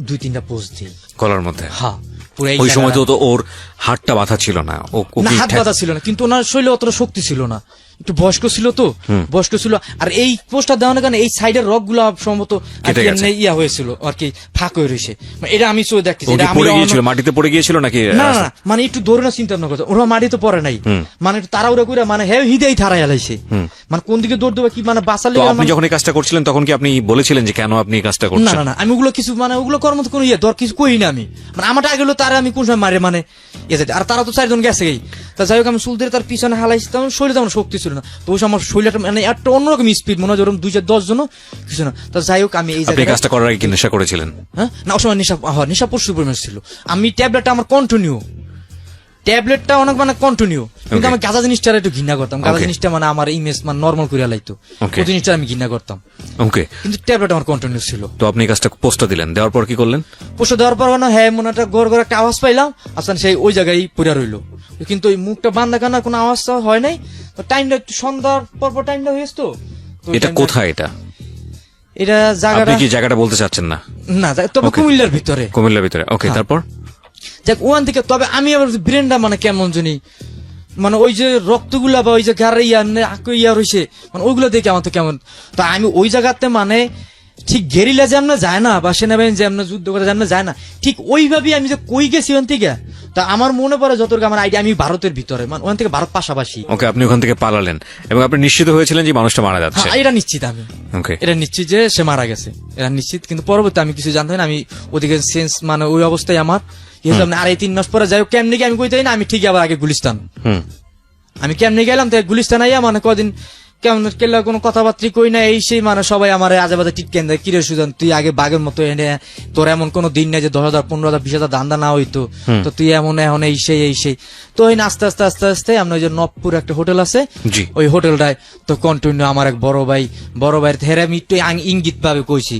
2-3টা পোস্ট দিই গলার মধ্যে। হ্যাঁ, ওই সময় তো ওর হাতটা বাঁধা ছিল না, হাত বাঁধা ছিল না, কিন্তু ওনার শরীরে অতটা শক্তি ছিল না, একটু বয়স্ক ছিল তো, বয়স্ক ছিল। আর এই পোস্টার দেওয়ানোর কারণে এই সাইডের রক গুলা সম্ভবত ইয়া হয়েছিল আর কি, ফাঁক হয়ে রয়েছে। এটা আমি চোখ দেখতেছি, মাটিতে পড়ে গিয়েছিল নাকি? না না, মানে একটু দৌড়ে না, চিন্তা না করছে, ওরা মাটিতে পড়ে নাই, মানে একটু তাড়াহুড়া করে মানে হিদেই থারাই আলাইছে, মানে কোন দিকে দৌড় দেবে কি মানে বাঁচালে। আপনি যখন এই কাজটা করছিলেন তখন কি আপনি বলেছিলেন যে কেন আপনি এই কাজটা করছেন? না না, আমি ওগুলো কিছু মানে ওগুলো করার মতো কোনো দর কিছু করি না আমি, মানে আমার আগে হলো তারা আমি কোন সময় মারে মানে আর তারা তো 4জন গেছে। তা যাই হোক, আমি চুল দিয়ে তার পিছনে হালাইছি, তখন শরীরে তেমন শক্তি ছিল ছিল না, তো ওই সময় আমার শরীরটা মানে একটা অন্যরকম স্পিড, মনে হয় ওরকম 2-10 জন কিছু না। তো যাই হোক আমি এই আপনি জায়গায় কাজটা করার আগে কি নেশা করেছিলেন? হ্যাঁ না, ওই সময় নেশা প্রচুর পরিমাণ ছিল। আমি ট্যাবলেটটা আমার কন্টিনিউ, ট্যাবলেটটা অনেক মানে কন্টিনিউ, কিন্তু Okay. আমি গাঁজা জিনিসটা একটু ঘৃণা করতাম। গাঁজা Okay. জিনিসটা মানে আমার ইমেজ মানে নর্মাল করে লাইতো, Okay. ওই জিনিসটা আমি ঘৃণা করতাম, ওকে, কিন্তু ট্যাবলেট আমার কন্টিনিউ ছিল। তো আপনি কাজটা পোস্টটা দিলেন, দেওয়ার পর কি করলেন? পোষা দেওয়ার পর না, হ্যাঁ মনে একটা গড় গড় একটা আওয়াজ পাইলাম, আসলে সেই ওই জায়গায় পড়ে রইলো, কিন্তু ওই মুখটা বান্ধা কানা কোনো আওয়াজ হয় নাই। তো টাইমটা একটু সন্ধ্যার পর টাইমটা হয়েছে তো। তো ওই এটা টাইমটা- কোথায় এটা? এটা আপনি জায়গাটা কি জায়গাটা বলতে চাচ্ছেন না? না, তবে Okay. কুমিল্লার ভিতরে। কুমিল্লার ভিতরে, ওকে, হ্যাঁ। তারপর? যাক ওখান থেকে, তবে আমি আবার ব্রেনটা মানে কেমন জানি, মানে ওই যে রক্তগুলা বা ওই যে গাড়ি ইয়া রয়েছে, মানে ওইগুলো দেখে আমার তো কেমন। তো আমি ওই জায়গাতে মানে ঠিক গেরিলা যেমন যায় না, বা সেনাবাহিনী যেমন যুদ্ধ করে যেমন যায় না, ঠিক ওইভাবেই আমি যে কই গেছি ওখান থেকে, তা আমার মনে পড়ে যতটুকু আমার আইডিয়া, আমি ভারতের ভিতরে, মানে ওখান থেকে ভারত পাশাপাশি। ওকে, আপনি ওখান থেকে পালালেন এবং আপনি নিশ্চিত হয়েছিলেন যে মানুষটা মারা যাচ্ছে। হ্যাঁ, এটা নিশ্চিত আমি, ওকে, এটা নিশ্চিত যে সে মারা গেছে, এটা নিশ্চিত। কিন্তু পরবর্তী আমি কিছু জানতাম না, আমি ওদিকে সেন্স মানে ওই অবস্থায় আমার ইয়ে না, 2.5-3 মাস পরে যাই হোক কেমনি কি আমি কইতাই না, আমি ঠিক আবার আগে গুলিস্তান, হুম, আমি কেমনি গেলাম তো গুলিস্তান আইয়া, মানে কদিন কেমন কেলা কোনো কথাবার্তা কই না, এই সেই মানে সবাই আমার আজেবাজে টিটকেন দেয়, কিরে সুজন তুই আগে বাঘের মতো এনে, তোর এমন কোনো দিন নাই যে 10,000 15,000 20,000 দান্দা না হইতো, তো তুই এমন এখন এই সেই। তো ওই আস্তে আস্তে আস্তে আস্তে আমরা ওই যে নবপুর একটা হোটেল আছে, জি, ওই হোটেলটায় তো কন্টিনিউ আমার এক বড় ভাইয়ের হেরে আমি একটু ইঙ্গিত ভাবে কইছি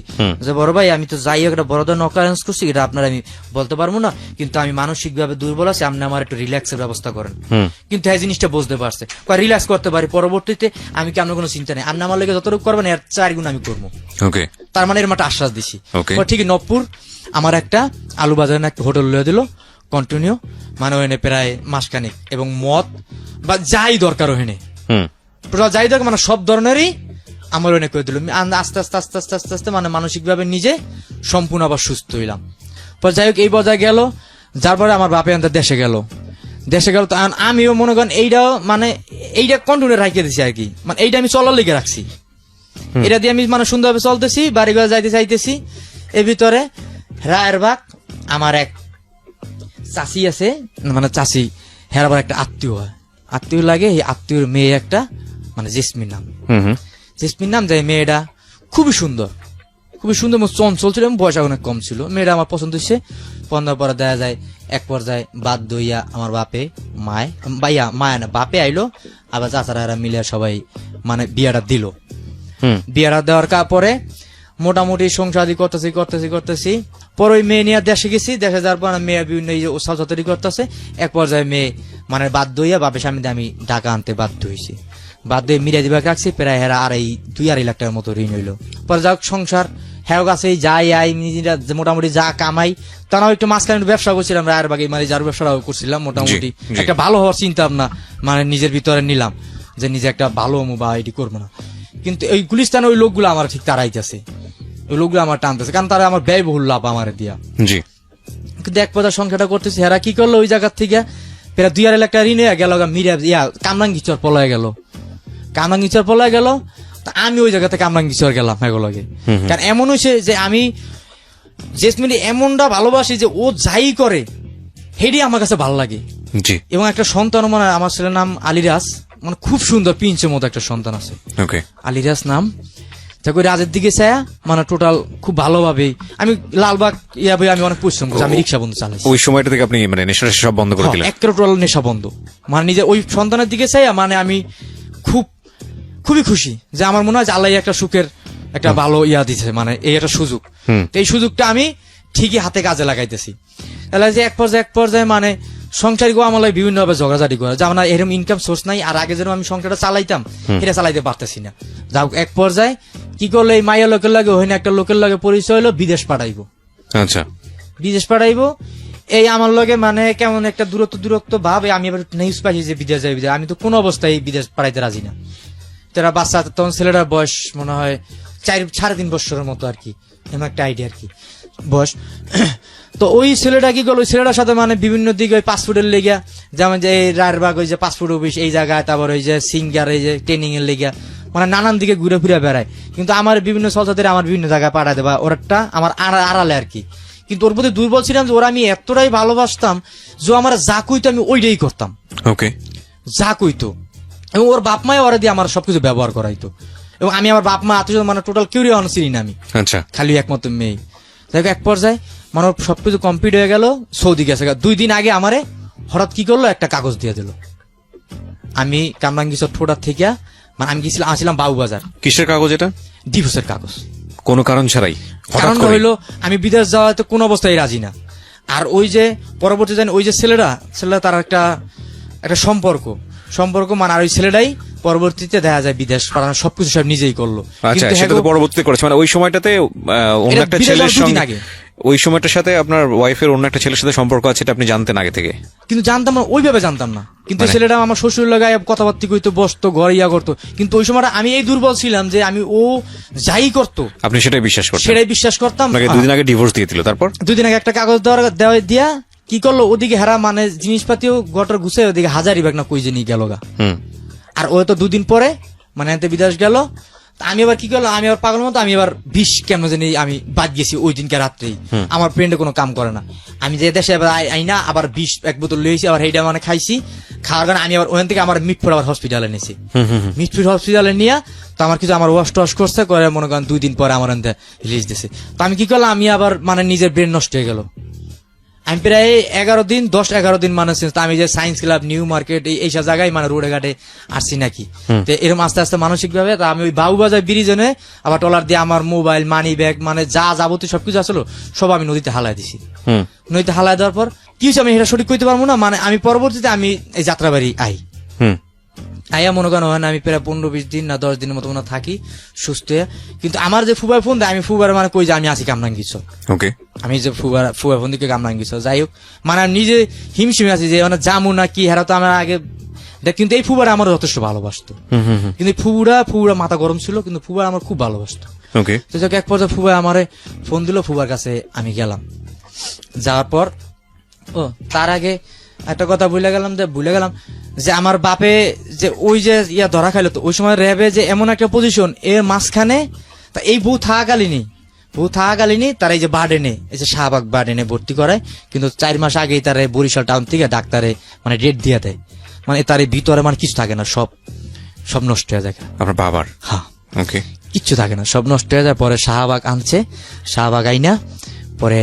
যে বড় ভাই আমি তো যাই হোক একটা বড় ধরনের অকারেন্স করছি, এটা আপনার আমি বলতে পারবো না, কিন্তু আমি মানসিক ভাবে দুর্বল আছি, আপনি আমার একটু রিল্যাক্সের ব্যবস্থা করেন। কিন্তু এই জিনিসটা বুঝতে পারছে, রিল্যাক্স করতে পারি, পরবর্তীতে আমি কি আপনার কোনো চিন্তা নেই, আপনি আমার লেগে যতটুকু করবেন এর 4 গুণ আমি করবো। ওকে, তার মানে এর মাঠে আশ্বাস দিছি। Okay. ঠিক নবপুর আমার একটা আলু বাজারে একটা হোটেল লয়ে দিল কন্টিনিউ, মানে ওখানে প্রায় মাসখানেক, এবং মদ বা যাই দরকার ওখানে হুম, যাই দরকার মানে সব ধরনেরই আমার ওখানে করে দিল। আস্তে আস্তে আস্তে আস্তে আস্তে আস্তে মানে মানসিক ভাবে নিজে সম্পূর্ণ আবার সুস্থ হইলাম। পর যাই হোক এই বজায় গেল, যার পরে আমার বাপে আনতে দেশে গেল, তো আমিও মনে করেন এইটা কন্টিনিউ রাখিয়ে দিছি আর কি, মানে এইটা আমি চলার লেগে রাখছি, এটা দিয়ে আমি মানে সুন্দরভাবে চলতেছি, বাড়ি ঘরে যাইতে চাইতেছি। এর ভিতরে রায়ের বাগ আমার এক চাচি আছে, মানে চাচি হের আবার একটা আত্মীয় লাগে, এই আত্মীয়র মেয়ে একটা মানে জেসমিন নাম, জেসমিন নাম, যে মেয়েটা খুবই সুন্দর চঞ্চল ছিল এবং বয়স অনেক কম ছিল। মেয়েটা আমার পছন্দ হচ্ছে, পনেরো পরে দেয়া যায় এক পর্যায়ে বাধ্য হইয়া আমার মায়া না বাপে আইলো, আবার চাচারা এরা মিলে সবাই মানে বিয়াটা দিল। বিয়াটা দেওয়ার পরে মোটামুটি সংসারী করতেছি পরে ওই মেয়ে নিয়ে দেশে গেছি, দেশে যাওয়ার পর মেয়ে বিভিন্ন সালসাতরি করতেছে, এক পর্যায়ে মেয়ে মানে বাধ্য হইয়া বাপের সামনে আমি ঢাকা আনতে বাধ্য হয়েছি, বাধ্য হয়ে মিলিয়ে দিবা রাখছি, প্রায় হেরা 2-2.5 লাখ টাকার মতো ঋণ হইলো। পরে যাক সংসার হ্যাঁ কাছে যাই মোটামুটি যা কামাই, তারাও একটু মাঝখানে একটু ব্যবসা করছিলাম, রায়ের বাগে মানে যার ব্যবসাটাও করছিলাম, মোটামুটি একটা ভালো হওয়ার চিন্তা ভাবনা মানে নিজের ভিতরে নিলাম যে নিজে একটা ভালো বা এটি করবো না। কিন্তু ওই গুলিস্তানে ওই লোকগুলো আমার ঠিক তারাইতেছে, ওই লোকগুলো আমার টানতেছে, কারণ তারা আমার ব্যয়বহুল লাভ আমার দিয়া। কিন্তু এক পর্যায়ে সংখ্যাটা করতেছে, হেরা কি করলো ওই জায়গার থেকে প্রায় 2.5 লাখ টাকা ঋণ হয়ে গেল, কামরাঙ্গিচর পলায় গেল। আমি ওই জায়গা থেকে কামরাঙ্গিচর গেলাম এগুলোকে, কারণ এমন হয়েছে যে আমি জেসমিন এমনটা ভালোবাসি যে ও যাই করে হেডি আমার কাছে ভালো লাগে। এবং একটা সন্তান মানে আমার ছেলের নাম আলিরাজ, মানে খুব সুন্দর পিঞ্চের মতো একটা সন্তান আছে, আলিরাজ নাম। রাজের দিকে ছায়া মানে টোটাল খুব ভালোভাবে আমি লালবাগ আমি অনেক পরিশ্রম করছি, আমি রিক্সা বন্ধু চালাই। ওই সময়টা থেকে আপনি মানে নেশা সব বন্ধ করে দিলেন? একটা টোটাল নেশা বন্ধ, মানে নিজে ওই সন্তানের দিকে ছায়া মানে আমি খুবই খুশি যে আমার মনে হয় যে আল্লাহ একটা সুখের একটা ভালো দিছে, মানে এই একটা সুযোগ, এই সুযোগটা আমি ঠিকই হাতে কাজে লাগাইতেছি। তাহলে যে এক পর্যায়ে মানে সংসার গো আমার বিভিন্ন ভাবে ঝগড়াঝাটি করে, যেমন এরকম ইনকাম সোর্স নাই, আর আগে যেরকম আমি সংসারটা চালাইতাম এটা চালাইতে পারতেছি না। যাও এক পর্যায়ে কি করলো, এই মাইয়া লোকের লাগে হইনা একটা লোকের লাগে পরিচয় হলো, বিদেশ পাঠাইবো। আচ্ছা, বিদেশ পাঠাইবো, এই আমার লগে মানে কেমন একটা দূরত্ব ভাব। আমি এবার নিউজ পাইছি যে বিদেশ যাই, আমি তো কোন অবস্থায় বিদেশ পাঠাইতে রাজি না। তারা বাচ্চা, তখন ছেলেটার বয়স মনে হয় 4.5 বছরের মতো আর কি, এমন একটা আইডিয়া আর কি বয়স। তো ওই ছেলেটা কি করলো, ওই ছেলেটার সাথে মানে বিভিন্ন দিকে ওই পাসপোর্টের লেগা, যেমন যে রায়েরবাগ ওই যে পাসপোর্ট অফিস এই জায়গায়, তারপর ওই যে সিঙ্গার এই যে ট্রেনিং এর লেগা, মানে নানান দিকে ঘুরে ফিরে বেড়ায়। কিন্তু আমার বিভিন্ন সলসাতে আমার বিভিন্ন জায়গায় পাঠায় দেবা, ওরটা আমার আড়ালে আর কি। কিন্তু ওর প্রতি দুর্বল ছিলাম যে ওরা আমি এতটাই ভালোবাসতাম যে আমার যা কইতো আমি ওইটাই করতাম, যা কইতো এবং ওর বাপ মায় ওরা দিয়ে আমার সবকিছু ব্যবহার করাইতো, এবং আমি আমার বাপ মা আত্মীয় মানে টোটাল কেউ চিনি না আমি, আচ্ছা, খালি একমাত্র মেয়ে। যাই হোক, এক পর্যায়ে মানে ওর সবকিছু কমপ্লিট হয়ে গেল, সৌদি গেছে। 2 দিন আগে আমারে হঠাৎ কি করলো, একটা কাগজ দিয়ে দিল। আমি কামরাঙ্গীরচর ঠোঁটার থেকে মানে আমি আসছিলাম বাবুবাজার। কিসের কাগজ এটা? ডিভোর্সের কাগজ। কোনো কারণ ছাড়াই? কারণ হইলো আমি বিদেশ যাওয়াতে কোনো অবস্থায় রাজি না। আর ওই যে পরবর্তী জানি ওই যে ছেলেরা তার একটা সম্পর্ক মানে, আর ওই ছেলেটাই পরবর্তীতে দেখা যায় বিদেশ পাঠানো সবকিছু সব নিজেই করলো। আচ্ছা, সেটা তো পরবর্তীতে করেছে মানে ওই সময়টাতে অন্য একটা ছেলের সঙ্গে, ওই সময়টার সাথে আপনার ওয়াইফের অন্য একটা ছেলের সাথে সম্পর্ক আছে, এটা আপনি জানতেন আগে থেকে? কিন্তু জানতাম না, ওইভাবে জানতাম না। কিন্তু ছেলেটা আমার শ্বশুর লাগায় কথাবার্তা কইতো, বসতো, ঘর করতো। কিন্তু ওই সময়টা আমি এই দুর্বল ছিলাম যে আমি ও যাই করতো আপনি সেটাই বিশ্বাস করতেন? আপনাকে 2 দিন আগে ডিভোর্স দিয়ে দিল, তারপর 2 দিন আগে একটা কাগজ দিয়া কি করলো, ওদিকে হেরা মানে জিনিসপাতিও গটর ঘুষে ওদিকে হাজারি না কই যে নিয়ে গেল গা। আর ও তো 2 দিন পরে মানে এতে বিদেশ গেল। আমি আবার কি করলাম, আমি আবার পাগল মতো আমি আবার 20 কেমন জানি আমি বাদ গেছি ওই দিনকে রাত্রেই। আমার ফ্রেন্ডে কোনো কাম করে না, আমি যে দেশে আবার আইনা আবার 20 এক বোতল লইছি, আবার সেইটা মানে খাইছি। খাওয়ার কারণে আমি আবার ওখান থেকে আমার মিটফুট আবার হসপিটালে নিয়েছি। মিটফুট হসপিটালে নিয়ে তো আমার কিছু আমার ওয়াশ টস করছে করে, মনে করেন 2 দিন পরে আমার রিলিজ দিছে। তো আমি কি করলাম, আমি আবার মানে নিজের ব্রেন নষ্ট হয়ে গেল। আমি প্রায় 11 দিন মানে আমি যে সায়েন্স ক্লাব, নিউ মার্কেট এইসব জায়গায় মানে রোডে ঘাটে আসছি নাকি। তো এরকম আস্তে আস্তে মানসিক ভাবে আমি ওই বাবুবাজার ব্রিজে আবার টলার দিয়ে আমার মোবাইল, মানি ব্যাগ মানে যা যাবতীয় সবকিছু আসলো সব আমি নদীতে হালাই দিছি। নদীতে হালাই দেওয়ার পর কি হচ্ছে আমি এটা সঠিক করতে পারবো না। মানে আমি পরবর্তীতে আমি এই যাত্রাবাড়ি আইয়া মনে করেন হয় না, আমি প্রায় 15-20 দিন না 10 দিনের মতো মনে থাকি সুস্থ হয়ে। কিন্তু আমার যে ফুবার ফোন দেয়, আমি ফুবার মানে কই যে আমি আছি কামরাঙ্গীরচর, আমি যে ফুবার ফোন দিকে কামরাঙ্গীরচর। যাই হোক, মানে আমি নিজে হিমশিমে আছি যে মানে জামু না কি হেরা তো আমার আগে দেখ। কিন্তু এই ফুবার আমার যথেষ্ট ভালোবাসতো, কিন্তু ফুবুরা মাথা গরম ছিল, কিন্তু ফুবার আমার খুব ভালোবাসতো। তো যাক, এক পর্যায়ে ফুবা আমারে ফোন দিল, ফুবার কাছে আমি গেলাম। যাওয়ার পর তার আগে একটা কথা ভুলে গেলাম যে আমার বাপে যে ওই যে ধরা খাইলো, তো ওই সময় র্যাবে যে এমন একটা পজিশন, এর মাঝখানে তা এই বউ থাকাকালীনই তার এই যে বার্ডেনে, এই যে শাহবাগ বার্ডেনে ভর্তি করায়। কিন্তু 4 মাস আগেই তার বরিশাল টাউন থেকে ডাক্তারে মানে ডেট দিয়ে দেয়। মানে তার ভিতরে মানে কিছু থাকে না, সব নষ্ট হয়ে যায়। আপনার বাবার? হ্যাঁ, কিচ্ছু থাকে না, সব নষ্ট হয়ে যায়। পরে শাহবাগ আনছে, শাহবাগ আইনা পরে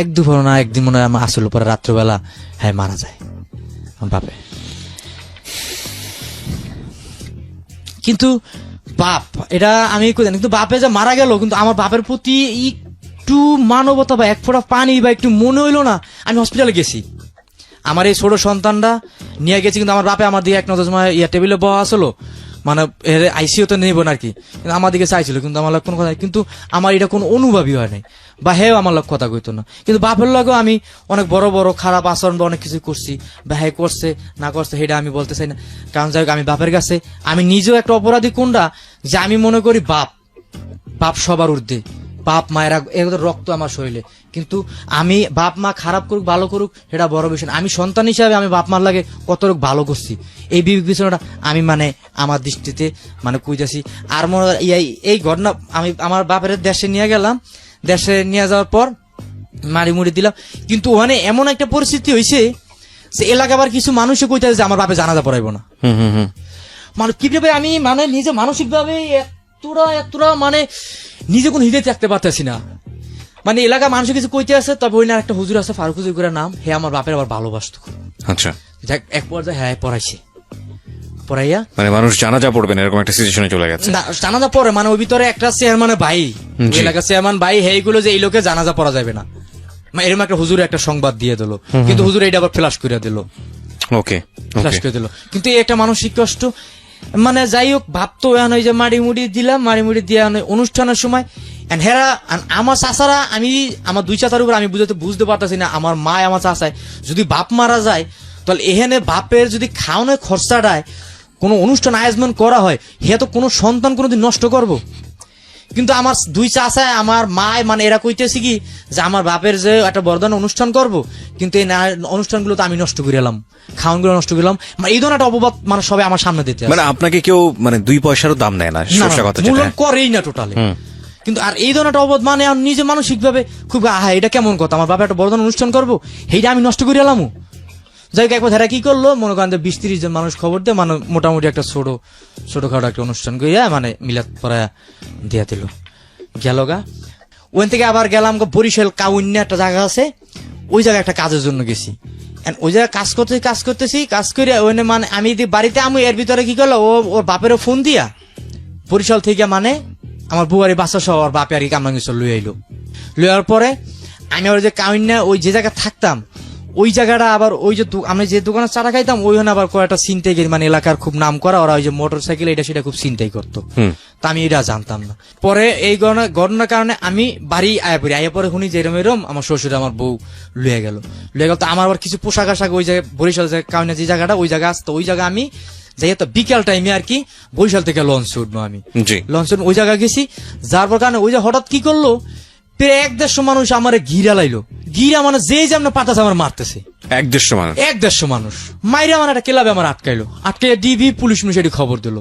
1-2 না একদিন মনে হয় আসলো, পরে রাত্রবেলা হ্যাঁ মারা যায় বাপে। কিন্তু বাপ এটা আমি কিন্তু বাপে যা মারা গেল, কিন্তু আমার বাপের প্রতি একটু মানবতা বা এক ফোঁটা পানি বা একটু মনে হইলো না। আমি হসপিটালে গেছি, আমার এই ছোট সন্তানটা নিয়ে গেছি, কিন্তু আমার বাপে আমার দিকে এক নজর সময় টেবিলে বহা আসলো, মানে আইসিইউ তো নেব না আর কি, কিন্তু আমার দিকে চাইছিল, কিন্তু আমার লোক কোনো কথা, কিন্তু আমার এটা কোনো অনুভবই হয় নাই, বা হেও আমার লোক কথা কইতো না। কিন্তু বাপের লগেও আমি অনেক বড় বড় খারাপ আচরণ বা অনেক কিছু করছি, বা হ্যাঁ করছে না করছে সেটা আমি বলতে চাই না। কারণ যাই হোক, আমি বাপের কাছে আমি নিজেও একটা অপরাধী কোনটা, যে আমি মনে করি বাপ সবার ঊর্ধ্বে, বাপ মায়েরা এগুলো রক্ত আমার শরীরে। কিন্তু আমি বাপ মা খারাপ করুক ভালো করুক সেটা বড় বিষয় না। আমি সন্তান হিসাবে আমি বাপ মার লাগে কত ভালো করছি, এই বিবেচনাটা আমি মানে আমার দৃষ্টিতে মানে কইতাছি। আর মনে এই ঘটনা আমি আমার বাপের দেশে নিয়ে গেলাম, দেশে নিয়ে যাওয়ার পর মারি মুড়ি দিলাম। কিন্তু ওখানে এমন একটা পরিস্থিতি হয়েছে যে এলাকাবার কিছু মানুষও কইতাছে যে আমার বাপে জানাজা পড়াইবো না। মানে কিভাবে আমি মানে নিজে মানসিক ভাবে এতটা মানে নিজে কোন হৃদয় থাকতে পারতেছি না। মানে এলাকা মানুষের কিছু কইতে আছে, তবে ওই না একটা হুজুর আছে ফারুক হুজুর করে নাম, হে আমার বাপের আবার ভালোবাসতো। আচ্ছা, এক পর্যায়ে হ্যাঁ পড়াইয়া মানে মানুষ জানাজা পড়বেন এরকম একটা সিচুয়েশনে চলে গেছে। না, জানাজা পড়ে মানে ওই ভিতরে একটা চেয়ারম্যানের ভাই, এলাকা চেয়ারম্যান ভাই এইগুলো যে এই লোকে জানাজা পড়া যাবে না, মানে এরকম একটা হুজুর একটা সংবাদ দিয়ে দিল। কিন্তু হুজুর এটা আবার ফ্ল্যাশ করে দিল, ফ্ল্যাশ করে দিল। কিন্তু এই একটা মানসিক কষ্ট। মানে যাই হোক, ভাবতো ওই যে মাড়ি মুড়ি দিয়া অনুষ্ঠানের সময় হেরা আমার চাচারা, আমি আমার 2 চাচার উপর আমি বুঝতে পারতেছি না, আমার মা আমার চাচায় যদি বাপ মারা যায়, তাহলে এখানে বাপের যদি খাওয়ানোর খরচাটায় কোনো অনুষ্ঠান আয়োজন করা হয়, হে তো কোনো সন্তান কোনোদিন নষ্ট করবো। কিন্তু আমার 2 চাচায় আমার মায় মানে এরা কইতেছি কি যে আমার বাপের যে একটা বর্ধন অনুষ্ঠান করব, কিন্তু এই অনুষ্ঠানগুলো তো আমি নষ্ট করে এলাম, খাওয়ানগুলো নষ্ট করলাম। মানে এই ধরনের একটা অপবাদ মানে সবাই আমার সামনে দিতে, মানে আপনাকে কেউ মানে 2 পয়সারও দাম দেয় না, মূল্যায়ন করেই না টোটালি। কিন্তু আর এই ধরনের একটা অপবাদ মানে নিজে মানসিক ভাবে খুব এটা কেমন কথা, আমার বাপে একটা বর্ধন অনুষ্ঠান করবো, সেইটা আমি নষ্ট করে এলাম। যাই হোক একবার ধারা কি করলো মনে করেন 20-30 জন মানুষ খবর দিয়ে মানে মোটামুটি একটা ছোটখাটো একটা অনুষ্ঠান করিয়া মানে মিলাদ পড়ায়া দিয়া দিল গেল গা। ওখান থেকে আবার গেলাম বরিশাল কাউন্যা একটা জায়গা আছে, ওই জায়গায় একটা কাজের জন্য গেছি। ওই জায়গায় কাজ করে ওখানে মানে আমি যদি বাড়িতে আমি এর ভিতরে কি করলো ওর বাপেরও ফোন দিয়া বরিশাল থেকে মানে আমার বুয়ারি বাচ্চা সহ ওর বাপে আর কি কামরাঙ্গীর লুই আইলো। লুয়ার পরে আমি ওই যে কাউন্যা ওই যে জায়গায় থাকতাম ওই জায়গাটা আবার ওই যে আমি যে দোকানে চাটা খাইতাম ওইখানে আবার কয়েকটা চিন্তাই মানে এলাকার খুব নাম করা ওরা ওই যে মোটর সাইকেল এটা সেটা খুব চিন্তাই করতো, তা আমি এটা জানতাম না। পরে এই ঘটনার কারণে আমি বাড়ি আয়া পরে শুনি যে এরম আমার শ্বশুর আমার বউ লুয়ে গেল তো আমার আবার কিছু পোশাক আশাক ওই জায়গায় বরিশাল কাউন্যা যে জায়গাটা ওই জায়গা আসতো ওই জায়গা আমি যাই তো বিকেল টাইমে আর কি বরিশাল থেকে লঞ্চ উঠবো আমি লঞ্চ ওই জায়গা গেছি। যার পর কারণে ওই যে হঠাৎ কি করলো প্রায় 150 মানুষ আমার ঘিরা লাইলো, ঘিরা মানে যে যেমন পাতাছে আমার মারতেছে 150 মানুষ মাইরা মানে একটা ক্লাবে আমার আটকাইলো, ডিবি পুলিশ মিশে খবর দিল।